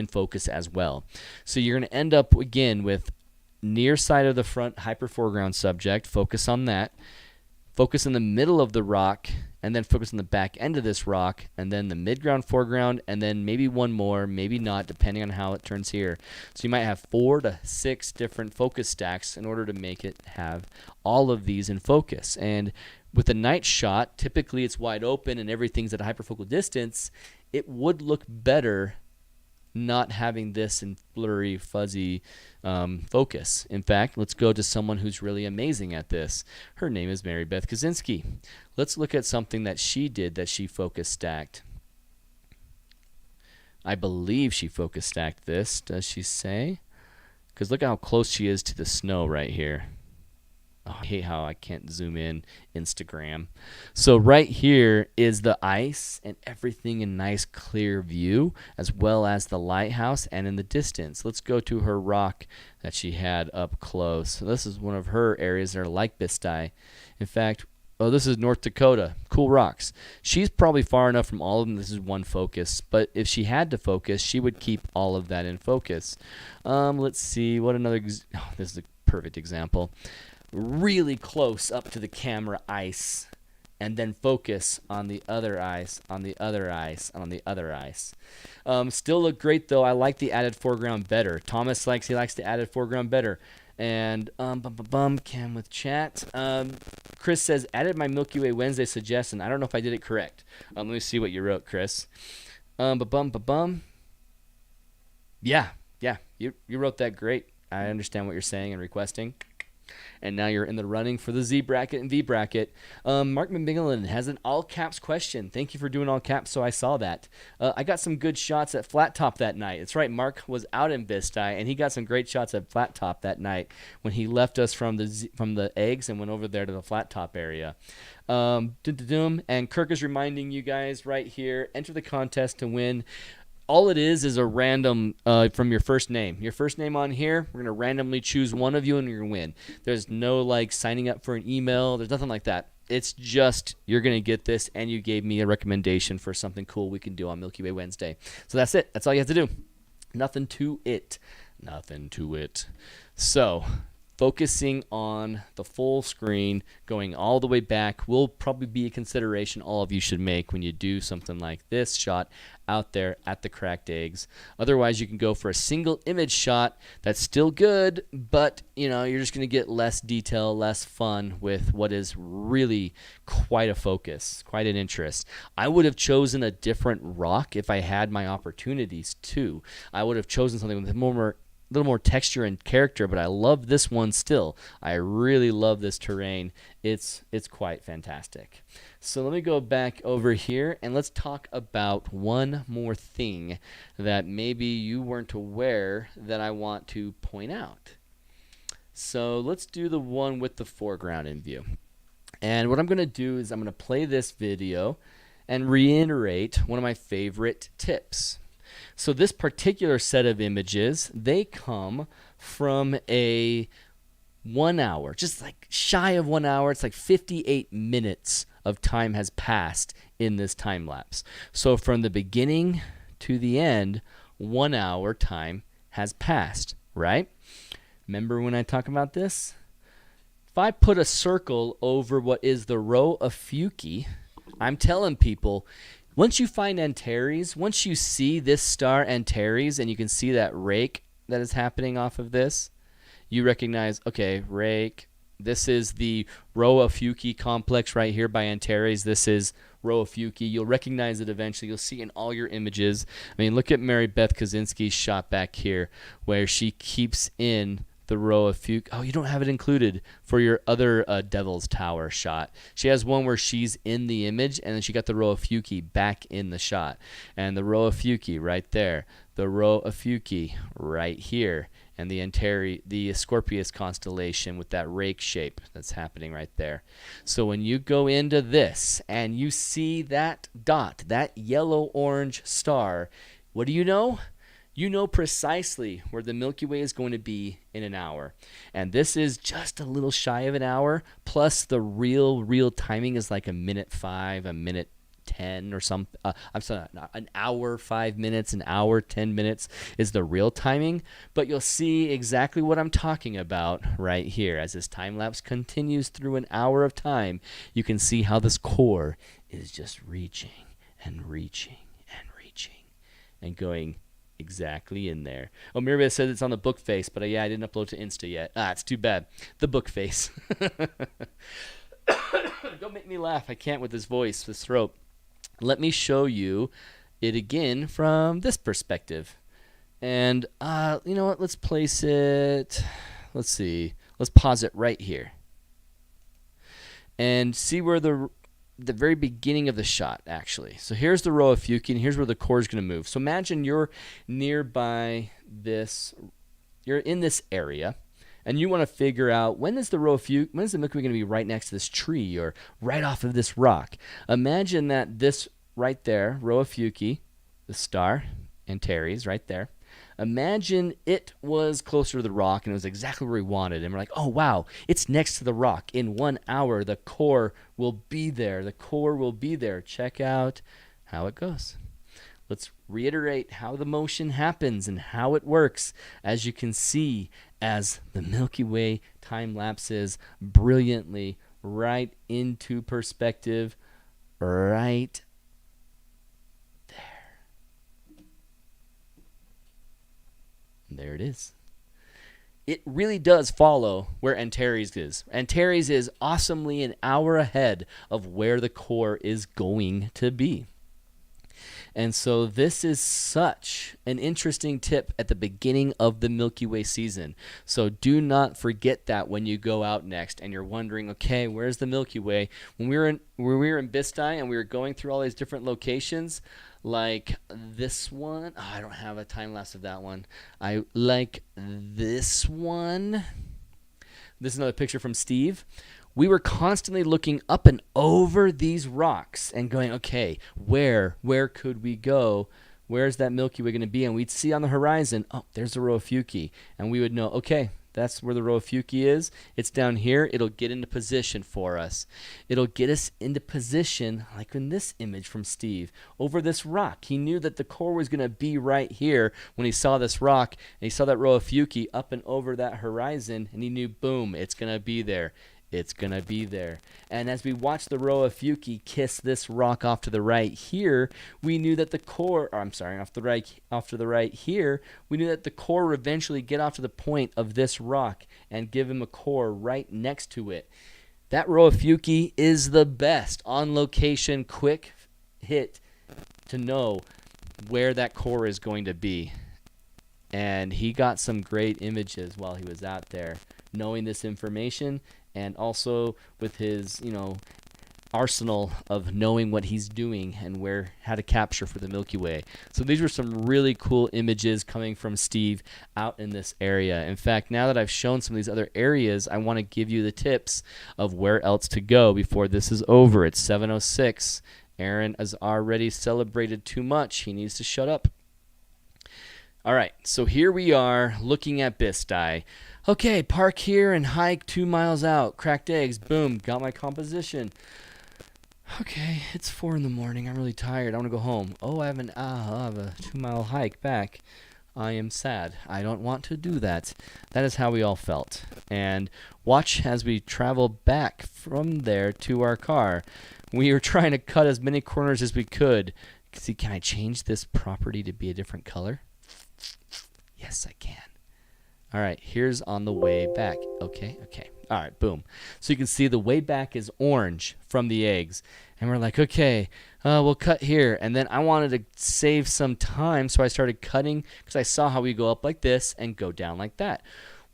focus as well. So you're going to end up again with near side of the front hyper foreground subject, focus on that, focus in the middle of the rock, and then focus on the back end of this rock, and then the midground, foreground, and then maybe one more, maybe not, depending on how it turns here. So you might have 4 to 6 different focus stacks in order to make it have all of these in focus. And with a night shot, typically it's wide open and everything's at a hyperfocal distance. It would look better not having this in blurry, fuzzy focus. In fact, let's go to someone who's really amazing at this. Her name is Mary Beth Kaczynski. Let's look at something that she did that she focus stacked. I believe she focus stacked this. Does she say? Because look how close she is to the snow right here. Oh, I hate how I can't zoom in Instagram. So right here is the ice and everything in nice clear view, as well as the lighthouse and in the distance. Let's go to her rock that she had up close. So this is one of her areas that are like Bisti. In fact, oh, this is North Dakota. Cool rocks. She's probably far enough from all of them. This is one focus. But if she had to focus, she would keep all of that in focus. Let's see. What another... Oh, this is a perfect example. Really close up to the camera ice, and then focus on the other ice, on the other ice, on the other ice. Still look great though. I like the added foreground better. Thomas likes the added foreground better. And Cam with chat. Chris says added my Milky Way Wednesday suggestion. I don't know if I did it correct. Let me see what you wrote, Chris. Yeah, you wrote that great. I understand what you're saying and requesting. And now you're in the running for the Z bracket and V bracket. Mark McMillan has an all caps question. Thank you for doing all caps, so I saw that. I got some good shots at Flat Top that night. That's right, Mark was out in Bisti, and he got some great shots at Flat Top that night when he left us from the eggs and went over there to the Flat Top area. And Kirk is reminding you guys right here, enter the contest to win. All it is a random from your first name. Your first name on here, we're going to randomly choose one of you and you're going to win. There's no like signing up for an email. There's nothing like that. It's just you're going to get this and you gave me a recommendation for something cool we can do on Milky Way Wednesday. So that's it. That's all you have to do. Nothing to it. Nothing to it. So focusing on the full screen, going all the way back, will probably be a consideration all of you should make when you do something like this shot out there at the cracked eggs. Otherwise, you can go for a single image shot that's still good, but you're just going to get less detail, less fun with what is really quite a focus, quite an interest. I would have chosen a different rock if I had my opportunities too. I would have chosen something with a little more texture and character, but I love this one still. I really love this terrain. It's quite fantastic. So let me go back over here and let's talk about one more thing that maybe you weren't aware that I want to point out. So let's do the one with the foreground in view. And what I'm going to do is I'm going to play this video and reiterate one of my favorite tips. So this particular set of images, they come from a 1 hour, just like shy of 1 hour. It's like 58 minutes of time has passed in this time lapse. So from the beginning to the end, 1 hour time has passed, right? Remember when I talk about this? If I put a circle over what is the row of Fuki, I'm telling people, once you find Antares, once you see this star Antares and you can see that rake that is happening off of this, you recognize, okay, rake, this is the row of Fuki complex right here by Antares. This is row of Fuki. You'll recognize it eventually. You'll see it in all your images. I mean, look at Mary Beth Kaczynski's shot back here where she keeps in the row of Fuki. Oh, you don't have it included for your other Devil's Tower shot. She has one where she's in the image and then she got the row of Fuki back in the shot. And the row of Fuki right there. The row of Fuki right here. And the Scorpius constellation with that rake shape that's happening right there. So when you go into this and you see that dot, that yellow-orange star, what do you know? You know precisely where the Milky Way is going to be in an hour. And this is just a little shy of an hour, plus the real timing is like a minute 5, a minute 10 or some I'm sorry, not an hour 5 minutes, an hour 10 minutes is the real timing, but you'll see exactly what I'm talking about right here. As this time lapse continues through an hour of time, you can see how this core is just reaching and reaching and reaching and going exactly in there. Oh, Mirabeth said it's on the book face, but yeah, I didn't upload to Insta yet. It's too bad. The book face. Don't make me laugh. I can't with this voice, this throat. Let me show you it again from this perspective. And you know what? Let's place it. Let's see. Let's pause it right here. And see where the very beginning of the shot, actually. So here's the row of Fuki, and here's where the core is going to move. So imagine you're nearby this. You're in this area. And you want to figure out when is the Milky Way going to be right next to this tree or right off of this rock. Imagine that this right there, row of Fuki, the star, Antares right there. Imagine it was closer to the rock and it was exactly where we wanted. And we're like, oh, wow, it's next to the rock. In 1 hour, the core will be there. The core will be there. Check out how it goes. Let's reiterate how the motion happens and how it works. As you can see, as the Milky Way time lapses brilliantly right into perspective, right there. And there it is. It really does follow where Antares is. Antares is awesomely an hour ahead of where the core is going to be. And so this is such an interesting tip at the beginning of the Milky Way season. So do not forget that when you go out next and you're wondering, okay, where's the Milky Way? When we were in Bisti and we were going through all these different locations, like this one. Oh, I don't have a time lapse of that one. I like this one. This is another picture from Steve. We were constantly looking up and over these rocks and going, okay, where could we go? Where's that Milky Way going to be? And we'd see on the horizon, oh, there's the row of Fuki. And we would know, okay, that's where the row of Fuki is. It's down here. It'll get into position for us. It'll get us into position, like in this image from Steve, over this rock. He knew that the core was going to be right here when he saw this rock. And he saw that row of Fuki up and over that horizon. And he knew, boom, it's going to be there. It's going to be there. And as we watch the row of Fuki kiss this rock off to the right here, we knew that the core, off to the right here, we knew that the core would eventually get off to the point of this rock and give him a core right next to it. That row of Fuki is the best on location, quick hit to know where that core is going to be. And he got some great images while he was out there, knowing this information. And also with his, arsenal of knowing what he's doing and how to capture for the Milky Way. So these were some really cool images coming from Steve out in this area. In fact, now that I've shown some of these other areas, I want to give you the tips of where else to go before this is over. It's 7:06. Aaron has already celebrated too much. He needs to shut up. All right, so here we are looking at Bisti. Okay, park here and hike 2 miles out. Cracked eggs, boom, got my composition. Okay, it's 4 in the morning. I'm really tired. I want to go home. Oh, I'll have a 2 mile hike back. I am sad. I don't want to do that. That is how we all felt. And watch as we travel back from there to our car. We were trying to cut as many corners as we could. See, can I change this property to be a different color? Yes, I can. All right, here's on the way back. Okay. All right, boom. So you can see the way back is orange from the eggs. And we're like, okay, we'll cut here. And then I wanted to save some time, so I started cutting because I saw how we go up like this and go down like that.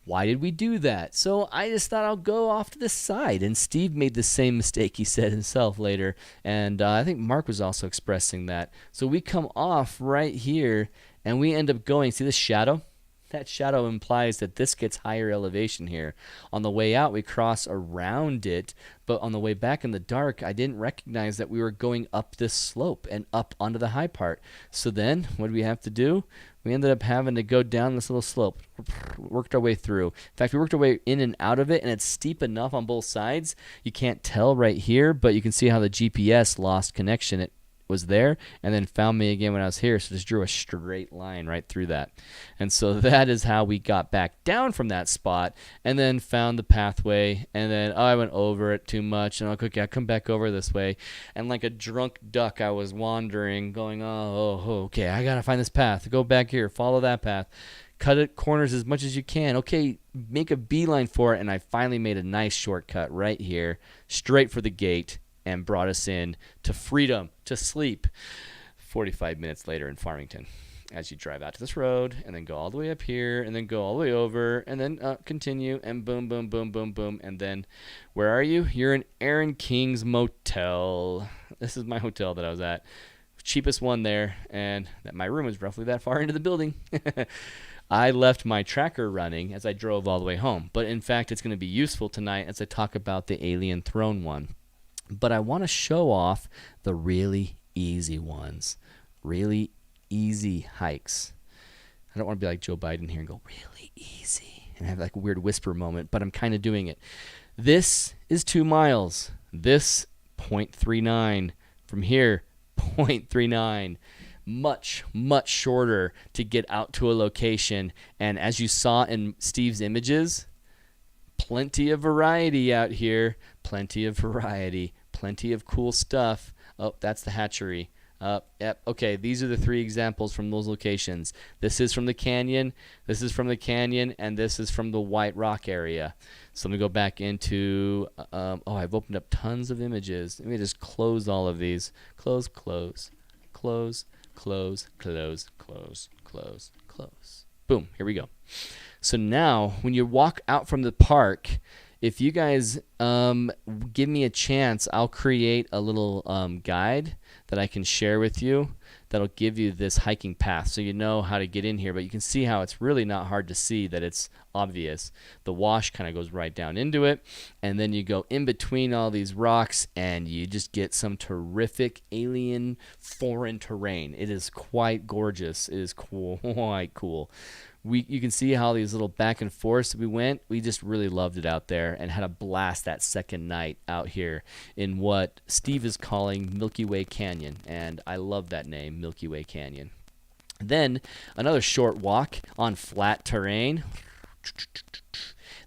Why did we do that? So I just thought I'll go off to the side. And Steve made the same mistake, he said himself later. And I think Mark was also expressing that. So we come off right here, and we end up going, see this shadow? That shadow implies that this gets higher elevation here. On the way out, we cross around it, but on the way back in the dark, I didn't recognize that we were going up this slope and up onto the high part. So then, what did we have to do? We ended up having to go down this little slope. Worked our way through. In fact, we worked our way in and out of it, and it's steep enough on both sides. You can't tell right here, but you can see how the GPS lost connection. It was there and then found me again when I was here, so just drew a straight line right through that. And so that is how we got back down from that spot, and then found the pathway, and then I went over it too much, and okay, I'll come back over this way, and like a drunk duck I was wandering, going, okay, I gotta find this path, go back here, follow that path, cut it corners as much as you can, okay, make a beeline for it, and I finally made a nice shortcut right here, straight for the gate, and brought us in to freedom, to sleep. 45 minutes later in Farmington, as you drive out to this road, and then go all the way up here, and then go all the way over, and then continue, and boom, boom, boom, boom, boom, and then, where are you? You're in Aaron King's motel. This is my hotel that I was at. Cheapest one there, and my room was roughly that far into the building. I left my tracker running as I drove all the way home, but in fact, it's going to be useful tonight as I talk about the Alien Throne one. But I want to show off the really easy ones, really easy hikes. I don't want to be like Joe Biden here and go really easy and have like a weird whisper moment, but I'm kind of doing it. This is 2 miles. This 0.39. From here, 0.39. Much, much shorter to get out to a location. And as you saw in Steve's images, plenty of variety out here. Plenty of variety. Plenty of cool stuff. Oh, that's the hatchery. Yep. Okay, these are the 3 examples from those locations. This is from the canyon, this is from the canyon, and this is from the White Rock area. So let me go back into, I've opened up tons of images. Let me just close all of these. Close, close, close, close, close, close, close, close. Boom, here we go. So now, when you walk out from the park, if you guys give me a chance, I'll create a little guide that I can share with you that'll give you this hiking path so you know how to get in here. But you can see how it's really not hard to see that it's obvious. The wash kind of goes right down into it, and then you go in between all these rocks, and you just get some terrific alien foreign terrain. It is quite gorgeous. It is quite cool. You can see how these little back and forths we went. We just really loved it out there and had a blast that second night out here in what Steve is calling Milky Way Canyon. And I love that name, Milky Way Canyon. Then another short walk on flat terrain.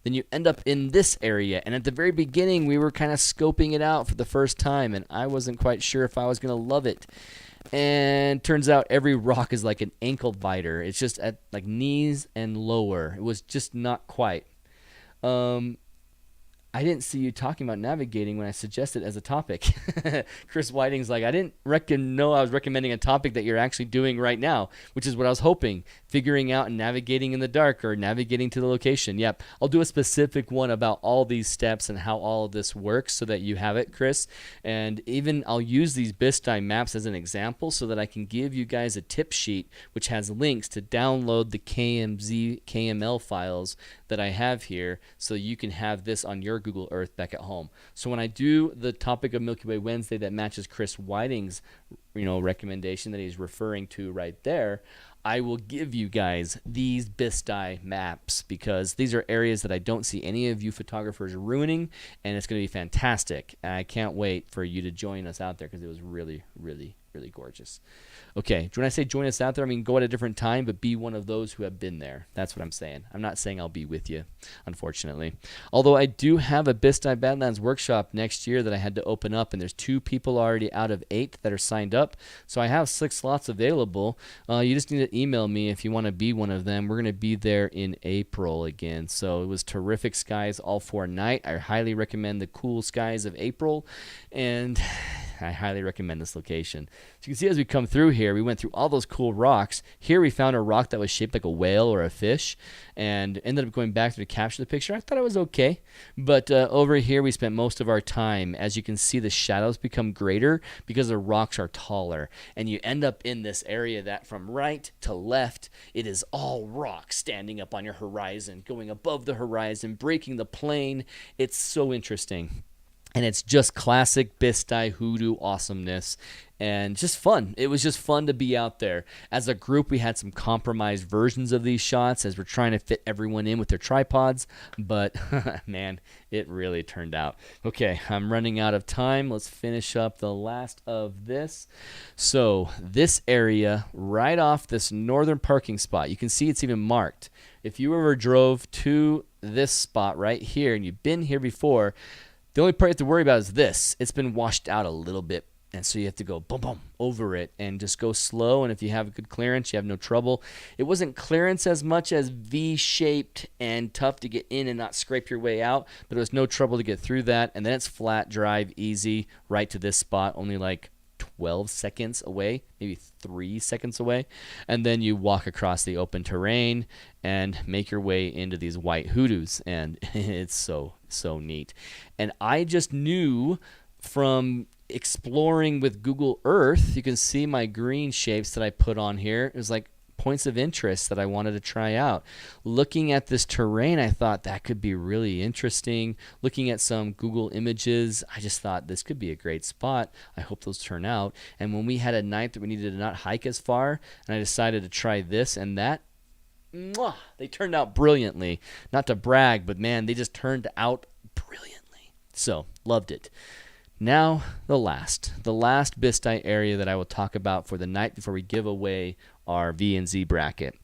Then you end up in this area. And at the very beginning, we were kind of scoping it out for the first time. And I wasn't quite sure if I was going to love it. And turns out every rock is like an ankle biter. It's just at like knees and lower. It was just not quite. I didn't see you talking about navigating when I suggested as a topic. Chris Whiting's like, I didn't know I was recommending a topic that you're actually doing right now, which is what I was hoping. Figuring out and navigating in the dark or navigating to the location. Yep, I'll do a specific one about all these steps and how all of this works so that you have it, Chris. And even I'll use these Bisti maps as an example so that I can give you guys a tip sheet which has links to download the KML files that I have here so you can have this on your Google Earth back at home. So when I do the topic of Milky Way Wednesday that matches Chris Whiting's recommendation that he's referring to right there, I will give you guys these Bisti maps because these are areas that I don't see any of you photographers ruining, and it's going to be fantastic. And I can't wait for you to join us out there because it was really, really really gorgeous. Okay, when I say join us out there, I mean go at a different time, but be one of those who have been there. That's what I'm saying. I'm not saying I'll be with you, unfortunately. Although I do have a Bisti Badlands workshop next year that I had to open up, and there's 2 people already out of 8 that are signed up. So I have 6 slots available. You just need to email me if you want to be one of them. We're going to be there in April again. So it was terrific skies all 4 night. I highly recommend the cool skies of April, and I highly recommend this location. So you can see as we come through here, we went through all those cool rocks. Here we found a rock that was shaped like a whale or a fish, and ended up going back to capture the picture. I thought it was okay, but over here we spent most of our time. As you can see, the shadows become greater because the rocks are taller, and you end up in this area that from right to left, it is all rock standing up on your horizon, going above the horizon, breaking the plane. It's so interesting. And it's just classic Bisti hoodoo awesomeness and just fun. It was just fun to be out there. As a group, we had some compromised versions of these shots as we're trying to fit everyone in with their tripods. But, man, it really turned out. Okay, I'm running out of time. Let's finish up the last of this. So this area right off this northern parking spot, you can see it's even marked. If you ever drove to this spot right here and you've been here before, the only part you have to worry about is this. It's been washed out a little bit, and so you have to go boom, boom, over it and just go slow, and if you have good clearance, you have no trouble. It wasn't clearance as much as V-shaped and tough to get in and not scrape your way out, but it was no trouble to get through that, and then it's flat, drive, easy, right to this spot, only like 12 seconds away, maybe 3 seconds away, and then you walk across the open terrain and make your way into these white hoodoos, and it's so neat. And I just knew from exploring with Google Earth, you can see my green shapes that I put on here. It was like points of interest that I wanted to try out. Looking at this terrain, I thought that could be really interesting. Looking at some Google images, I just thought this could be a great spot. I hope those turn out. And when we had a night that we needed to not hike as far, and I decided to try this and that, they turned out brilliantly. Not to brag, but man, they just turned out brilliantly. So, loved it. Now, the last Bisti area that I will talk about for the night before we give away our V and Z bracket.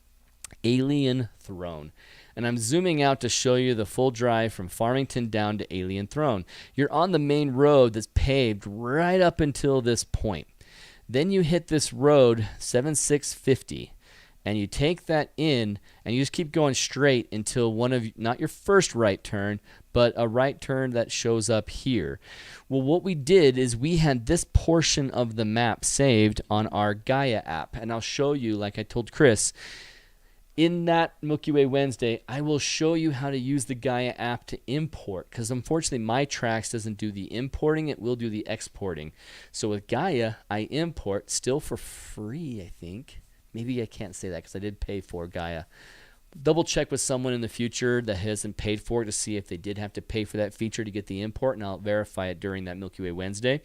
Alyn Throne. And I'm zooming out to show you the full drive from Farmington down to Alyn Throne. You're on the main road that's paved right up until this point. Then you hit this road, 7650. And you take that in, and you just keep going straight until one of, not your first right turn, but a right turn that shows up here. Well, what we did is we had this portion of the map saved on our Gaia app, and I'll show you, like I told Chris, in that Milky Way Wednesday, I will show you how to use the Gaia app to import, because unfortunately my tracks doesn't do the importing, it will do the exporting. So with Gaia, I import, still for free, I think. Maybe I can't say that because I did pay for Gaia. Double check with someone in the future that hasn't paid for it to see if they did have to pay for that feature to get the import, and I'll verify it during that Milky Way Wednesday.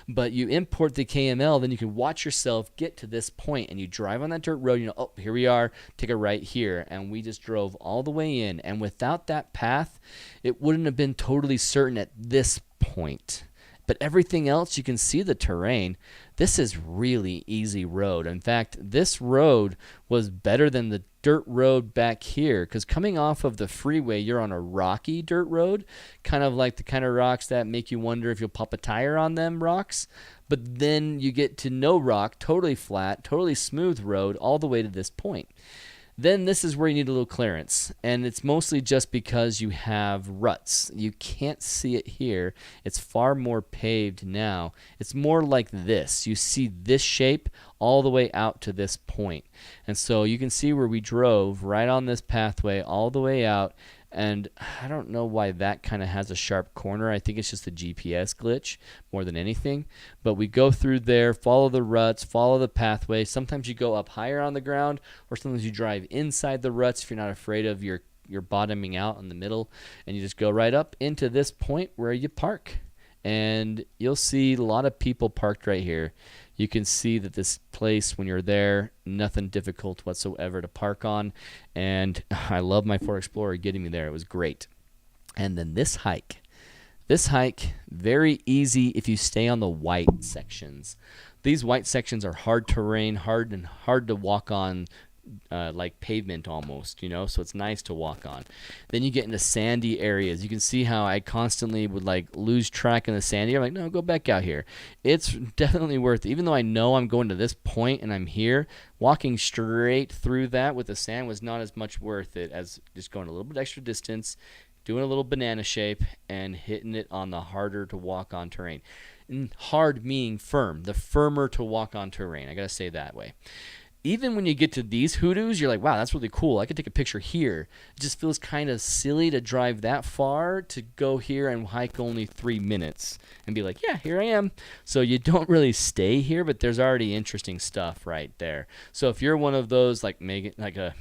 But you import the KML, then you can watch yourself get to this point, and you drive on that dirt road, you know, oh, here we are, take a right here, and we just drove all the way in, and without that path, it wouldn't have been totally certain at this point. But everything else, you can see the terrain. This is really easy road. In fact, this road was better than the dirt road back here, because coming off of the freeway, you're on a rocky dirt road, kind of like the kind of rocks that make you wonder if you'll pop a tire on them rocks. But then you get to no rock, totally flat, totally smooth road all the way to this point. Then this is where you need a little clearance, and it's mostly just because you have ruts. You can't see it here. It's far more paved now. It's more like this. You see this shape all the way out to this point. And so you can see where we drove right on this pathway all the way out, and I don't know why that kind of has a sharp corner. I think it's just a GPS glitch more than anything. But we go through there, follow the ruts, follow the pathway. Sometimes you go up higher on the ground, or sometimes you drive inside the ruts if you're not afraid of your bottoming out in the middle. And you just go right up into this point where you park. And you'll see a lot of people parked right here. You can see that this place, when you're there, nothing difficult whatsoever to park on. And I love my Ford Explorer getting me there. It was great. And then this hike, very easy if you stay on the white sections. These white sections are hard terrain, hard to walk on, like pavement almost, you know, so it's nice to walk on. Then you get into sandy areas. You can see how I constantly would like lose track in the sandy. I'm like, no, go back out here. It's definitely worth it. Even though I know I'm going to this point and I'm here, walking straight through that with the sand was not as much worth it as just going a little bit extra distance, doing a little banana shape, and hitting it on the harder to walk on terrain. And hard meaning firm, the firmer to walk on terrain. I gotta say that way. Even when you get to these hoodoos, you're like, wow, that's really cool. I could take a picture here. It just feels kind of silly to drive that far to go here and hike only 3 minutes and be like, yeah, here I am. So you don't really stay here, but there's already interesting stuff right there. So if you're one of those like a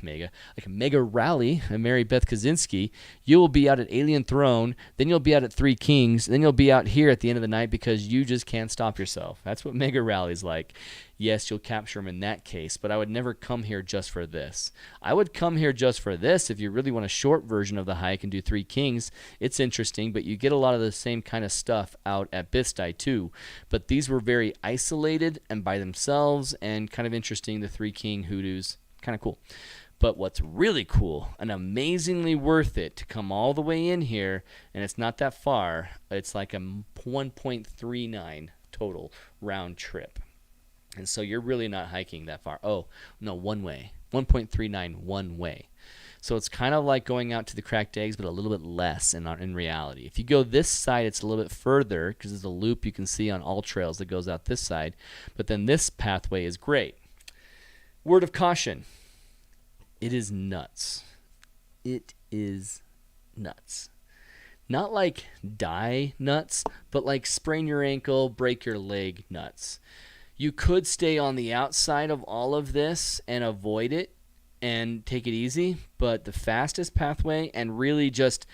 mega rally, a Mary Beth Kaczynski, you will be out at Alien Throne, then you'll be out at Three Kings, then you'll be out here at the end of the night because you just can't stop yourself. That's what mega rally's like. Yes, you'll capture them in that case, but I would never come here just for this. I would come here just for this if you really want a short version of the hike and do Three Kings. It's interesting, but you get a lot of the same kind of stuff out at Bisti too. But these were very isolated and by themselves and kind of interesting, the Three King hoodoos. Kind of cool. But what's really cool and amazingly worth it to come all the way in here, and it's not that far, it's like a 1.39 total round trip. And so you're really not hiking that far. Oh, no, one way. 1.39 one way. So it's kind of like going out to the Cracked Eggs, but a little bit less in reality. If you go this side, it's a little bit further because there's a loop you can see on all trails that goes out this side. But then this pathway is great. Word of caution. It is nuts. It is nuts. Not like die nuts, but like sprain your ankle, break your leg nuts. You could stay on the outside of all of this and avoid it and take it easy, but the fastest pathway and really just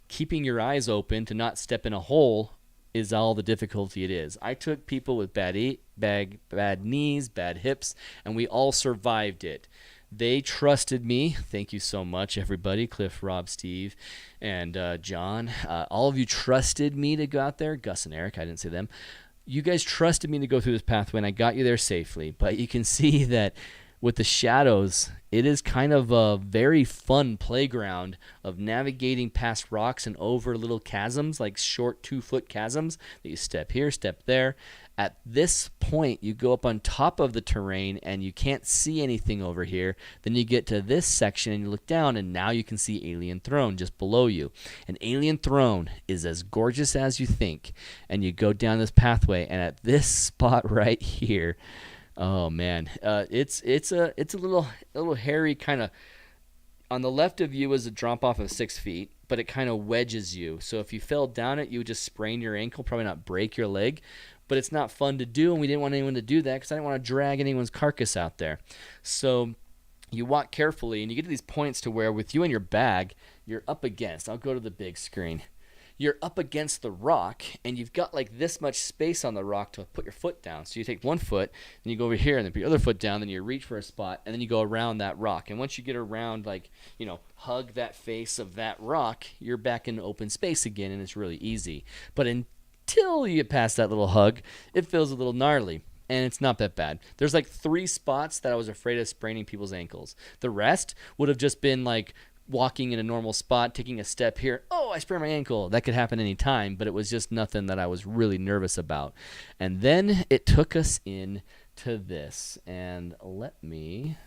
keeping your eyes open to not step in a hole is all the difficulty it is. I took people with bad knees, bad hips, and we all survived it. They trusted me. Thank you so much, everybody. Cliff, Rob, Steve, and John. All of you trusted me to go out there. Gus and Eric, I didn't say them. You guys trusted me to go through this pathway, and I got you there safely. But you can see that with the shadows, it is kind of a very fun playground of navigating past rocks and over little chasms, like short 2-foot chasms that you step here, step there. At this point, you go up on top of the terrain, and you can't see anything over here. Then you get to this section, and you look down, and now you can see Alien Throne just below you. And Alien Throne is as gorgeous as you think. And you go down this pathway, and at this spot right here, oh man, it's a little hairy kind of. On the left of you is a drop off of 6 feet, but it kind of wedges you. So if you fell down it, you would just sprain your ankle, probably not break your leg. But it's not fun to do, and we didn't want anyone to do that because I didn't want to drag anyone's carcass out there. So you walk carefully, and you get to these points to where with you and your bag, you're up against. I'll go to the big screen. You're up against the rock, and you've got like this much space on the rock to put your foot down. So you take one foot, and you go over here, and then put your other foot down, then you reach for a spot, and then you go around that rock. And once you get around, like, you know, hug that face of that rock, you're back in open space again, and it's really easy. But until you get past that little hug, it feels a little gnarly. And it's not that bad. There's like 3 spots that I was afraid of spraining people's ankles. The rest would have just been like walking in a normal spot, taking a step here. Oh, I sprained my ankle. That could happen any time, but it was just nothing that I was really nervous about. And then it took us in to this. And let me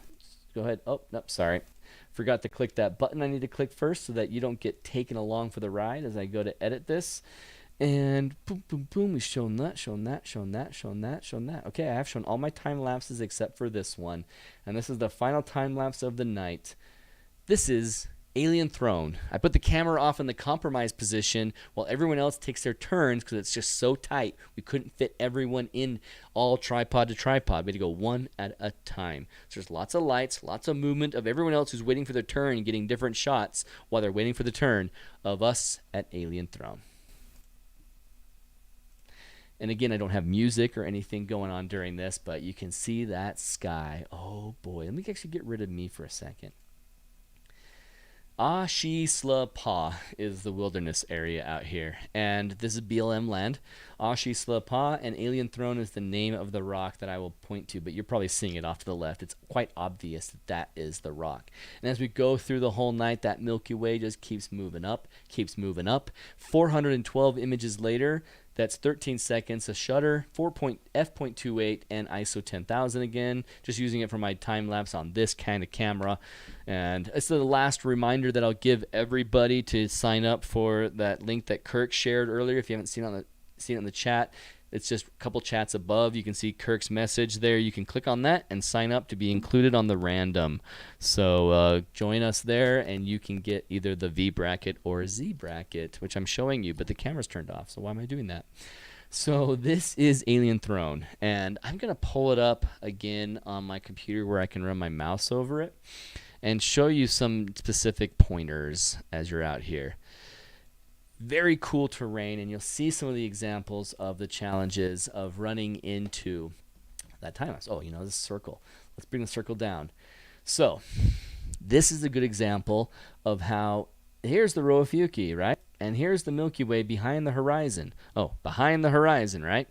go ahead. Oh, nope, sorry. Forgot to click that button I need to click first so that you don't get taken along for the ride as I go to edit this. And boom, boom, boom, we've shown that, shown that, shown that, shown that, shown that. Okay, I have shown all my time lapses except for this one. And this is the final time lapse of the night. This is Alien Throne. I put the camera off in the compromise position while everyone else takes their turns because it's just so tight. We couldn't fit everyone in all tripod to tripod. We had to go one at a time. So there's lots of lights, lots of movement of everyone else who's waiting for their turn and getting different shots while they're waiting for the turn of us at Alien Throne. And again, I don't have music or anything going on during this, but you can see that sky. Oh boy, let me actually get rid of me for a second. Ashislapa is the wilderness area out here, and this is BLM land. Ashislapa and Alien Throne is the name of the rock that I will point to, but you're probably seeing it off to the left. It's quite obvious that that is the rock. And as we go through the whole night, that Milky Way just keeps moving up, keeps moving up. 412 images later, that's 13 seconds, a shutter, f.28, and ISO 10,000 again, just using it for my time lapse on this kind of camera. And it's the last reminder that I'll give everybody to sign up for that link that Kirk shared earlier. If you haven't seen it in the chat, it's just a couple chats above. You can see Kirk's message there. You can click on that and sign up to be included on the random. So join us there, and you can get either the V bracket or Z bracket, which I'm showing you, but the camera's turned off, so why am I doing that? So this is Alien Throne, and I'm going to pull it up again on my computer where I can run my mouse over it and show you some specific pointers as you're out here. Very cool terrain, and you'll see some of the examples of the challenges of running into that time lapse. Oh, you know, this circle. Let's bring the circle down. So this is a good example of how here's the Roafuki, right? And here's the Milky Way behind the horizon. Oh, behind the horizon, right?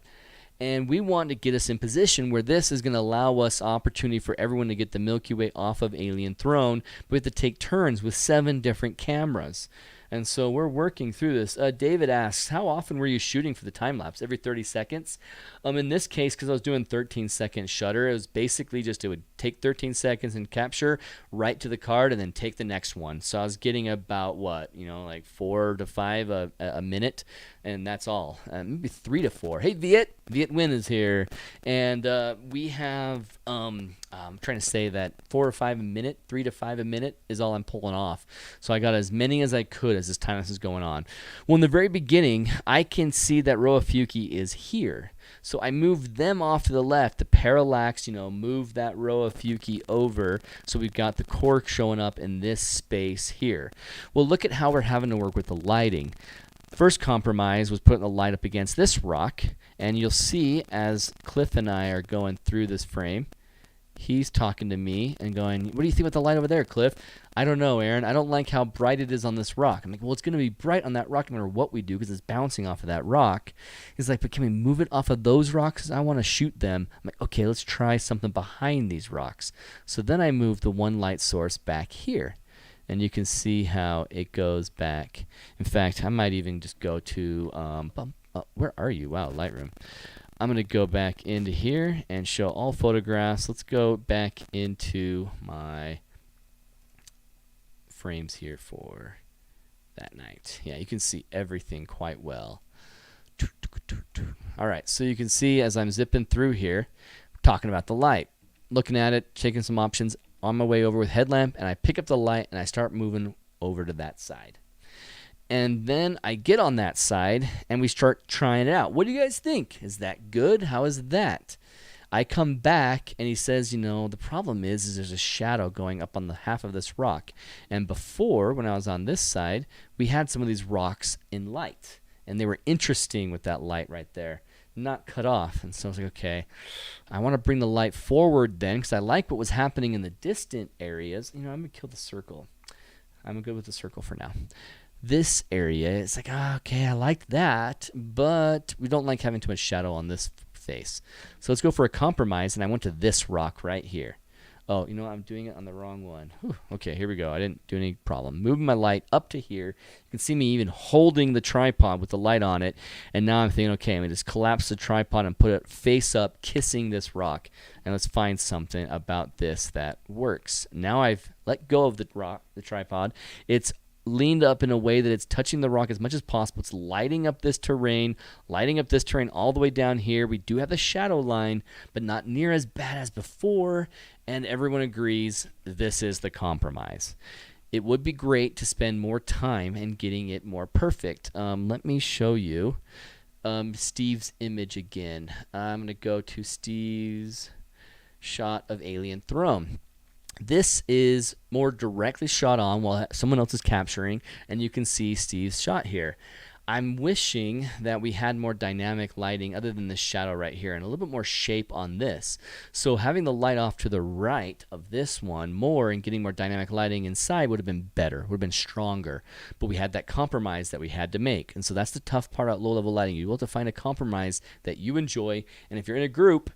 And we want to get us in position where this is going to allow us opportunity for everyone to get the Milky Way off of Alien Throne. We have to take turns with 7 different cameras. And so we're working through this. David asks, how often were you shooting for the time lapse? Every 30 seconds? In this case, because I was doing 13-second shutter, it was basically just it would take 13 seconds and capture right to the card and then take the next one. So I was getting about what, like 4 to 5 a minute, and that's all. Maybe 3 to 4. Hey, Viet Win is here, and we have I'm trying to say that 4 or 5 a minute, 3 to 5 a minute is all I'm pulling off. So I got as many as I could as this time lapse is going on. Well, in the very beginning, I can see that Roafuki is here. So I moved them off to the left. The parallax, move that Roafuki over. So we've got the cork showing up in this space here. Well, look at how we're having to work with the lighting. First compromise was putting the light up against this rock. And you'll see as Cliff and I are going through this frame, he's talking to me and going, what do you think about the light over there, Cliff? I don't know, Aaron. I don't like how bright it is on this rock. I'm like, well, it's going to be bright on that rock no matter what we do because it's bouncing off of that rock. He's like, but can we move it off of those rocks? I want to shoot them. I'm like, okay, let's try something behind these rocks. So then I move the one light source back here. And you can see how it goes back. In fact, I might even just go to, where are you? Wow, Lightroom. I'm going to go back into here and show all photographs. Let's go back into my frames here for that night. Yeah, you can see everything quite well. All right, so you can see as I'm zipping through here, talking about the light, looking at it, taking some options on my way over with headlamp, and I pick up the light and I start moving over to that side. And then I get on that side and we start trying it out. What do you guys think? Is that good? How is that? I come back and he says, the problem is there's a shadow going up on the half of this rock. And before, when I was on this side, we had some of these rocks in light. And they were interesting with that light right there, not cut off. And so I was like, okay, I want to bring the light forward then because I like what was happening in the distant areas. I'm going to kill the circle. I'm good with the circle for now. This area, it's like, okay, I like that, but we don't like having too much shadow on this face. So let's go for a compromise, and I went to this rock right here. Oh, I'm doing it on the wrong one. Whew. Okay, here we go. I didn't do any problem. Moving my light up to here. You can see me even holding the tripod with the light on it, and now I'm thinking, okay, I'm going to just collapse the tripod and put it face up, kissing this rock, and let's find something about this that works. Now I've let go of the tripod. It's leaned up in a way that it's touching the rock as much as possible. It's lighting up this terrain all the way down here. We do have the shadow line, but not near as bad as before, and everyone agrees this is the compromise. It would be great to spend more time in getting it more perfect. Let me show you Steve's image again. I'm going to go to Steve's shot of Alien Throne. This is more directly shot on while someone else is capturing, and you can see Steve's shot here. I'm wishing that we had more dynamic lighting other than the shadow right here and a little bit more shape on this. So having the light off to the right of this one more and getting more dynamic lighting inside would have been better, would have been stronger. But we had that compromise that we had to make. And so that's the tough part about low-level lighting. You will have to find a compromise that you enjoy. And if you're in a group,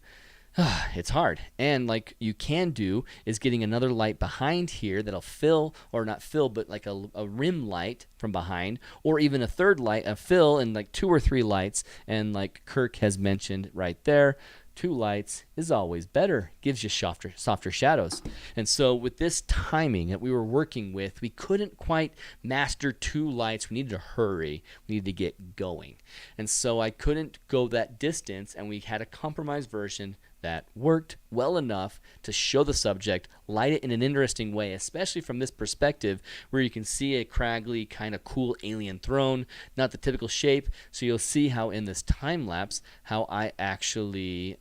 it's hard. And like you can do is getting another light behind here that'll fill, or not fill, but like a rim light from behind, or even a third light, a fill, and like 2 or 3 lights. And like Kirk has mentioned right there, 2 lights is always better, gives you softer shadows. And so with this timing that we were working with, we couldn't quite master 2 lights. We needed to hurry. We needed to get going. And so I couldn't go that distance, and we had a compromised version that worked well enough to show the subject, light it in an interesting way, especially from this perspective where you can see a craggly kind of cool alien throne, not the typical shape. So you'll see how in this time lapse how I actually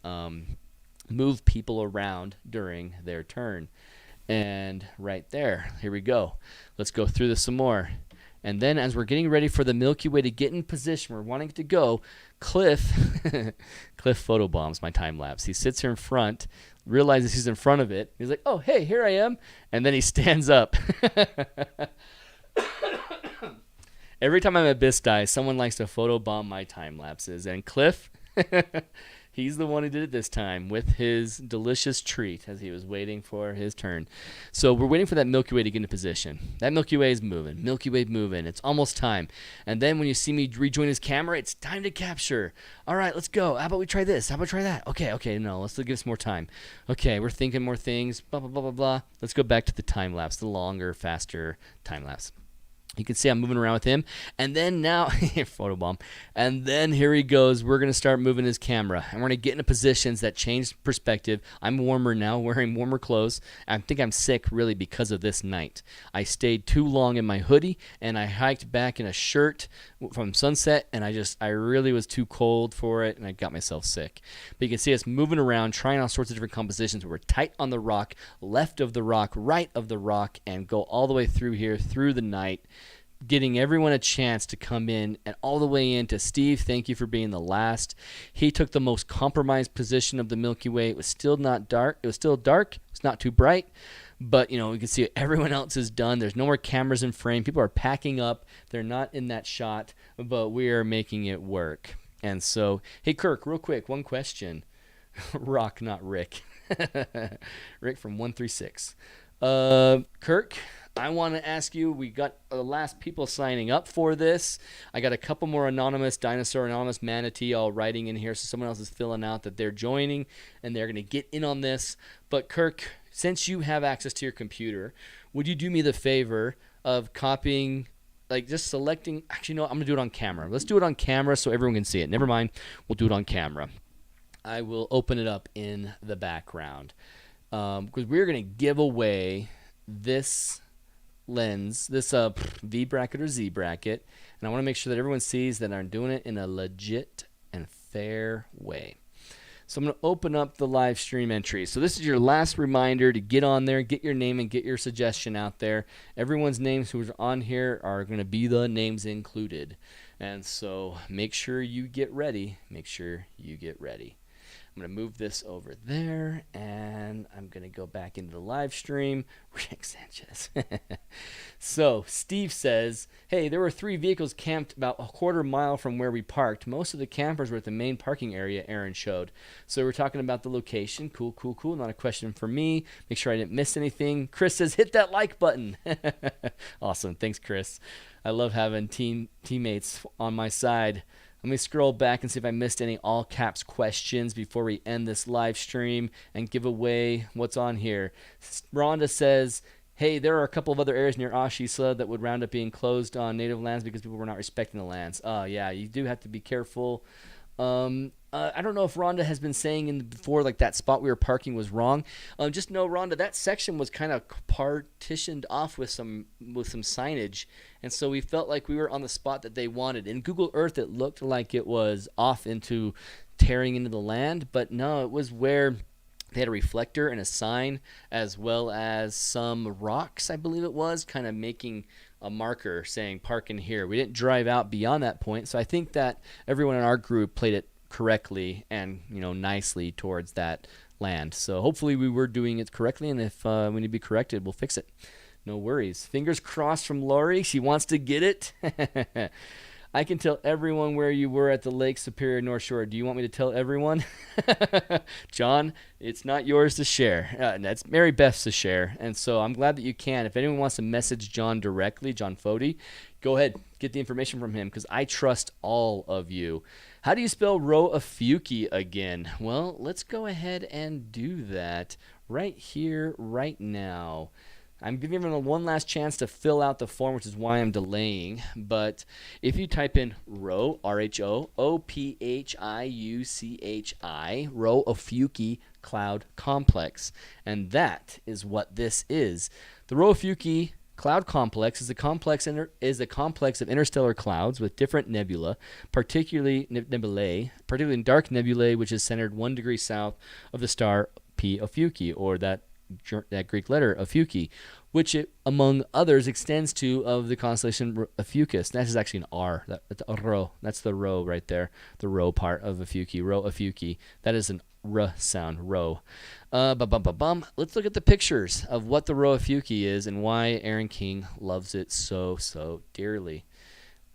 move people around during their turn. And right there, here we go. Let's go through this some more. And then as we're getting ready for the Milky Way to get in position, we're wanting it to go, Cliff photobombs my time lapse. He sits here in front, realizes he's in front of it. He's like, oh, hey, here I am. And then he stands up. Every time I'm at Bisti, someone likes to photobomb my time lapses. And Cliff, he's the one who did it this time with his delicious treat as he was waiting for his turn. So we're waiting for that Milky Way to get into position. That Milky Way is moving. Milky Way moving. It's almost time. And then when you see me rejoin his camera, it's time to capture. All right, let's go. How about we try this? How about try that? Okay, no, let's give us more time. Okay, we're thinking more things, blah, blah, blah, blah, blah. Let's go back to the time lapse, the longer, faster time lapse. You can see I'm moving around with him. And then now, photobomb. And then here he goes. We're going to start moving his camera. And we're going to get into positions that change perspective. I'm warmer now, wearing warmer clothes. I think I'm sick really because of this night. I stayed too long in my hoodie, and I hiked back in a shirt from sunset, and I really was too cold for it, and I got myself sick. But you can see us moving around, trying all sorts of different compositions. We're tight on the rock, left of the rock, right of the rock, and go all the way through here, through the night, getting everyone a chance to come in, and all the way into Steve. Thank you for being the last. He took the most compromised position of the Milky Way. It was still not dark. It was still dark. It's not too bright. But, you can see everyone else is done. There's no more cameras in frame. People are packing up. They're not in that shot, but we are making it work. And so, hey, Kirk, real quick, one question. Rock, not Rick. Rick from 136. Kirk, I want to ask you, we got the last people signing up for this. I got a couple more anonymous dinosaur, anonymous manatee all writing in here, so someone else is filling out that they're joining and they're going to get in on this. But Kirk, since you have access to your computer, would you do me the favor of copying, like just selecting, actually no, I'm going to do it on camera. Let's do it on camera so everyone can see it. Never mind, we'll do it on camera. I will open it up in the background because we're going to give away this lens, this V bracket or Z bracket, and I want to make sure that everyone sees that I'm doing it in a legit and fair way. So I'm going to open up the live stream entry. So this is your last reminder to get on there, get your name, and get your suggestion out there. Everyone's names who's on here are going to be the names included. And so make sure you get ready. Make sure you get ready. I'm going to move this over there, and I'm going to go back into the live stream. Rick Sanchez. So Steve says, hey, there were 3 vehicles camped about a quarter mile from where we parked. Most of the campers were at the main parking area Aaron showed. So we're talking about the location. Cool. Not a question for me. Make sure I didn't miss anything. Chris says, hit that like button. Awesome. Thanks, Chris. I love having teammates on my side. Let me scroll back and see if I missed any all caps questions before we end this live stream and give away what's on here. Rhonda says, hey, there are a couple of other areas near Ashisla that would round up being closed on native lands because people were not respecting the lands. Yeah, you do have to be careful. I don't know if Rhonda has been saying before, like that spot we were parking was wrong. Just know, Rhonda, that section was kind of partitioned off with some signage, and so we felt like we were on the spot that they wanted. In Google Earth, it looked like it was off into tearing into the land, but no, it was where they had a reflector and a sign, as well as some rocks, I believe it was, kind of making a marker saying park in here. We didn't drive out beyond that point, so I think that everyone in our group played it correctly and nicely towards that land. So hopefully we were doing it correctly, and if we need to be corrected, we'll fix it. No worries. Fingers crossed from Lori. She wants to get it. I can tell everyone where you were at the Lake Superior North Shore. Do you want me to tell everyone? John, it's not yours to share. That's Mary Beth's to share. And so I'm glad that you can. If anyone wants to message John directly, John Fody, go ahead. Get the information from him because I trust all of you. How do you spell Roafuki again? Well, let's go ahead and do that right here, right now. I'm giving everyone one last chance to fill out the form, which is why I'm delaying. But if you type in Ro, Roaphiuchi, Roafuki Cloud Complex, and that is what this is. The Roafuki Cloud Complex is a complex of interstellar clouds with different nebula, particularly dark nebulae, which is centered 1 degree south of the star P Ophiuchi, or that Greek letter Ophiuchi, which among others extends to of the constellation Ophiuchus. That is actually an R. That's a Rho. That's the Rho right there. The Rho part of Ophiuchi. Roafuki. That is an R sound. Rho. Let's look at the pictures of what the Roafuki is and why Aaron King loves it so dearly.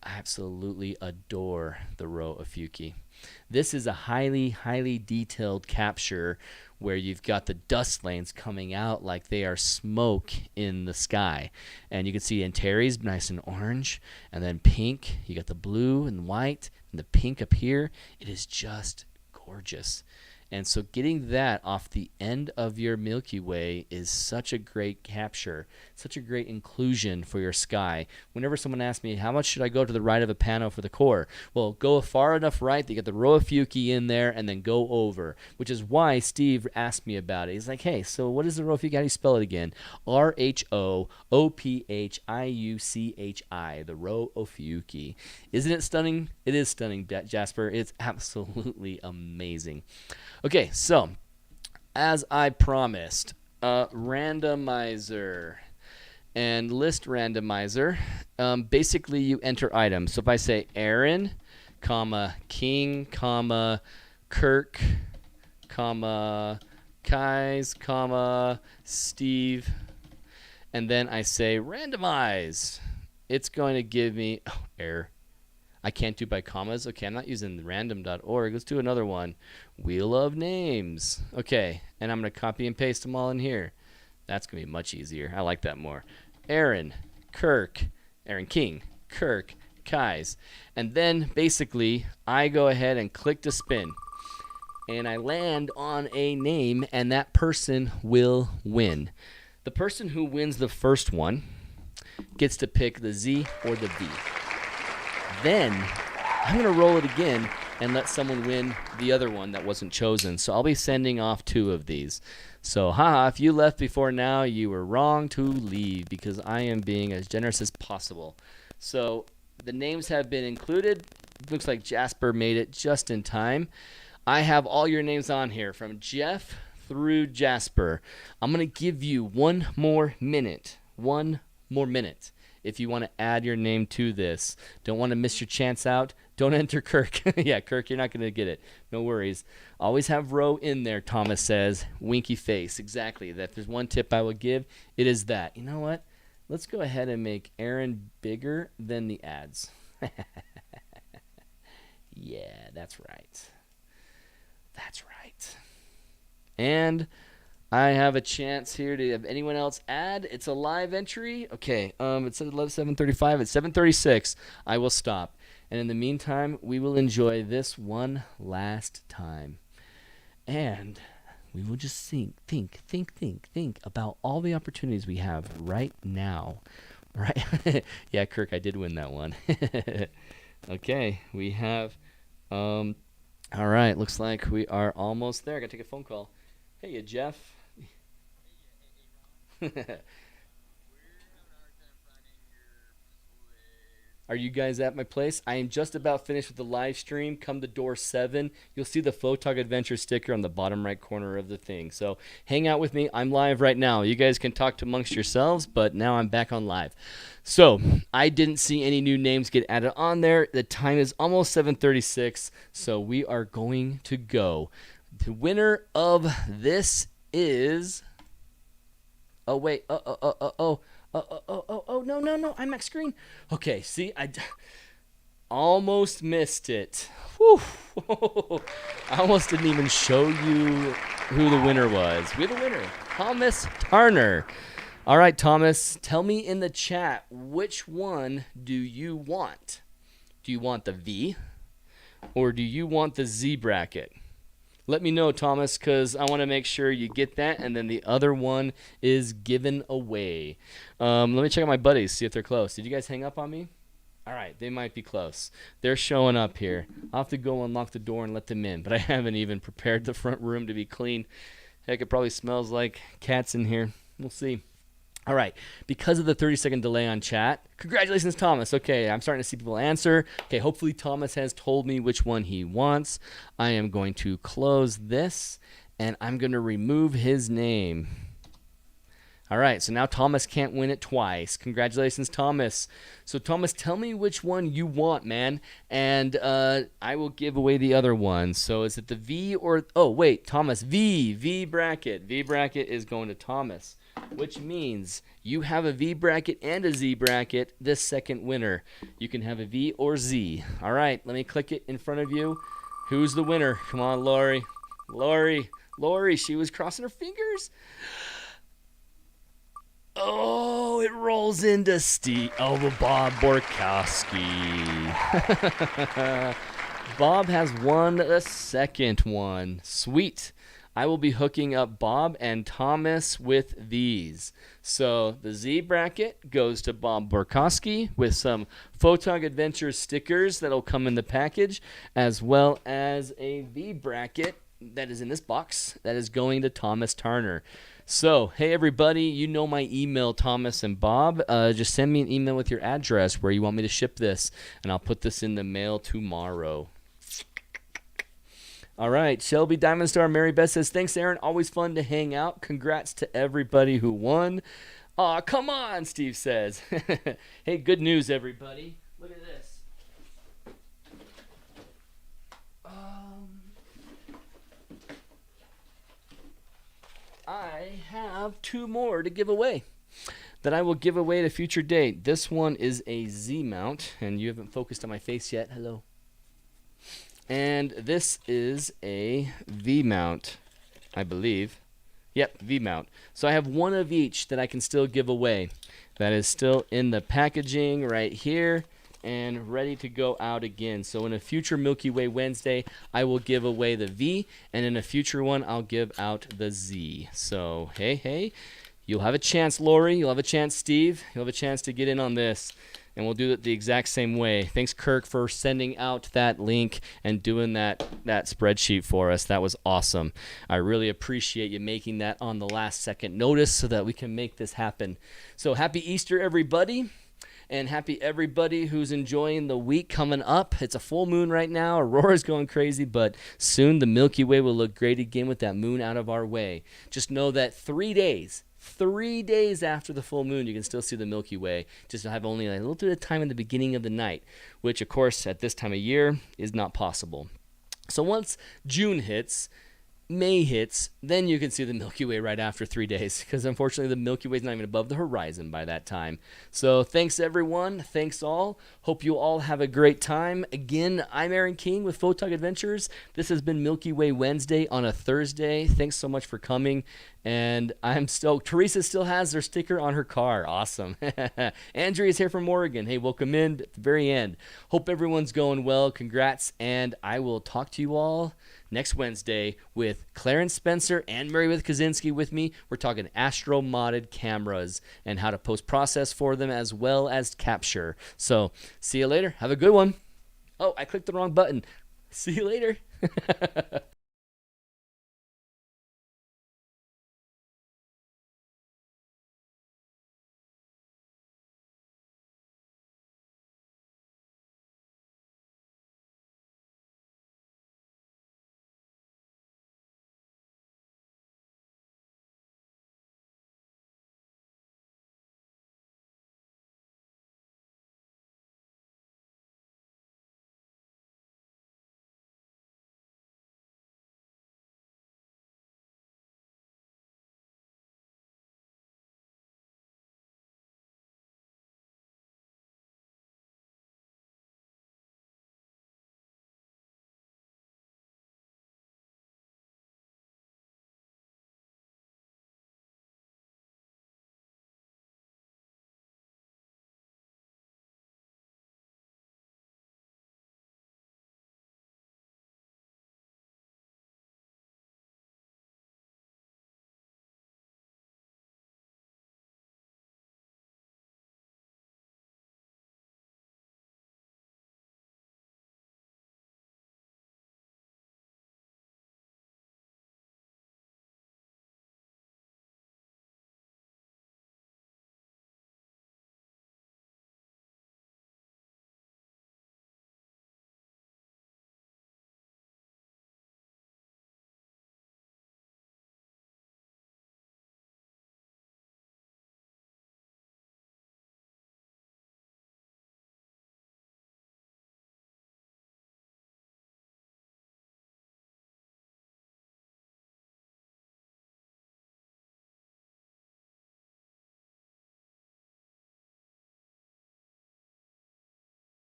I absolutely adore the Roafuki. This is a highly detailed capture where you've got the dust lanes coming out like they are smoke in the sky. And you can see Antares nice and orange, and then pink. You got the blue and white and the pink up here. It is just gorgeous. And so getting that off the end of your Milky Way is such a great capture, such a great inclusion for your sky. Whenever someone asks me, how much should I go to the right of a panel for the core? Well, go far enough right that you get the Roafuki in there and then go over, which is why Steve asked me about it. He's like, hey, so what is the Roafuki? How do you spell it again? Roaphiuchi, the Roafuki. Isn't it stunning? It is stunning, Jasper. It's absolutely amazing. Okay, so as I promised, randomizer and list randomizer. Basically, you enter items. So if I say Aaron, comma King, comma Kirk, comma Kais, comma Steve, and then I say randomize, it's going to give me error. I can't do by commas. Okay, I'm not using random.org. Let's do another one. Wheel of names. Okay, and I'm going to copy and paste them all in here. That's going to be much easier. I like that more. Aaron, Kirk, Aaron King, Kirk, Kais. And then basically I go ahead and click to spin. And I land on a name, and that person will win. The person who wins the first one gets to pick the Z or the V. Then I'm going to roll it again and let someone win the other one that wasn't chosen. So I'll be sending off 2 of these. So, if you left before now, you were wrong to leave because I am being as generous as possible. So the names have been included. Looks like Jasper made it just in time. I have all your names on here from Jeff through Jasper. I'm going to give you one more minute. If you want to add your name to this. Don't want to miss your chance out. Don't enter Kirk. Yeah, Kirk, you're not going to get it. No worries. Always have Row in there, Thomas says. Winky face. Exactly. If there's one tip I would give, it is that. You know what? Let's go ahead and make Aaron bigger than the ads. Yeah, that's right. That's right. And I have a chance here to have anyone else add. It's a live entry. Okay, it's at 7:35. At 7:36, I will stop. And in the meantime, we will enjoy this one last time. And we will just think about all the opportunities we have right now. Right? Yeah, Kirk, I did win that one. Okay, we have, all right, looks like we are almost there. I gotta take a phone call. Hey, Jeff. Are you guys at my place? I am just about finished with the live stream. Come to door 7. You'll see the Photog Adventure sticker on the bottom right corner of the thing. So hang out with me. I'm live right now. You guys can talk amongst yourselves, but now I'm back on live. So I didn't see any new names get added on there. The time is almost 7:36, so we are going to go. The winner of this is... Oh, wait. Oh, no. I'm max screen. Okay, see, I almost missed it. Whew. I almost didn't even show you who the winner was. We have a winner, Thomas Turner. All right, Thomas, tell me in the chat, which one do you want? Do you want the V or do you want the Z bracket? Let me know, Thomas, because I want to make sure you get that, and then the other one is given away. Let me check out my buddies, see if they're close. Did you guys hang up on me? All right, they might be close. They're showing up here. I'll have to go unlock the door and let them in, but I haven't even prepared the front room to be clean. Heck, it probably smells like cats in here. We'll see. All right, because of the 30-second delay on chat, congratulations, Thomas. Okay, I'm starting to see people answer. Okay, hopefully Thomas has told me which one he wants. I am going to close this, and I'm going to remove his name. All right, so now Thomas can't win it twice. Congratulations, Thomas. So, Thomas, tell me which one you want, man, and I will give away the other one. So, is it the V or... Oh, wait, Thomas, V bracket. V bracket is going to Thomas, which means you have a V bracket and a Z bracket, this second winner. You can have a V or Z. All right, let me click it in front of you. Who's the winner? Come on, Lori. Lori, she was crossing her fingers. Oh, it rolls into Steve. Oh, Bob Borkowski. Bob has won the second one. Sweet. I will be hooking up Bob and Thomas with these. So the Z bracket goes to Bob Borkowski with some Photog Adventure stickers that'll come in the package, as well as a V bracket that is in this box that is going to Thomas Turner. So, hey everybody, you know my email, Thomas and Bob. Just send me an email with your address where you want me to ship this, and I'll put this in the mail tomorrow. All right, Shelby Diamond Star Mary Beth says, thanks, Aaron. Always fun to hang out. Congrats to everybody who won. Aw, come on, Steve says. Hey, good news, everybody. Look at this. I have 2 more to give away that I will give away at a future date. This one is a Z mount, and you haven't focused on my face yet. Hello. And this is a V mount, I believe. Yep, V mount. So I have one of each that I can still give away. That is still in the packaging right here and ready to go out again. So in a future Milky Way Wednesday, I will give away the V, and in a future one, I'll give out the Z. So, hey, you'll have a chance, Lori. You'll have a chance, Steve. You'll have a chance to get in on this. And we'll do it the exact same way. Thanks, Kirk, for sending out that link and doing that spreadsheet for us. That was awesome. I really appreciate you making that on the last second notice so that we can make this happen. So happy Easter, everybody. And happy everybody who's enjoying the week coming up. It's a full moon right now. Aurora's going crazy, but soon the Milky Way will look great again with that moon out of our way. Just know that 3 days after the full moon, you can still see the Milky Way. Just have only a little bit of time in the beginning of the night, which, of course, at this time of year is not possible. So once June hits, May hits, then you can see the Milky Way right after 3 days, because unfortunately the Milky Way is not even above the horizon by that time. So thanks everyone, thanks all. Hope you all have a great time. Again, I'm Aaron King with Photog Adventures. This has been Milky Way Wednesday on a Thursday. Thanks so much for coming, and I'm stoked. Teresa still has their sticker on her car. Awesome. Andrea is here from Oregon. Hey, welcome in at the very end. Hope everyone's going well. Congrats, and I will talk to you all next Wednesday with Clarence Spencer and Mary-Beth Kaczynski with me. We're talking Astro modded cameras and how to post-process for them as well as capture. So see you later. Have a good one. Oh, I clicked the wrong button. See you later.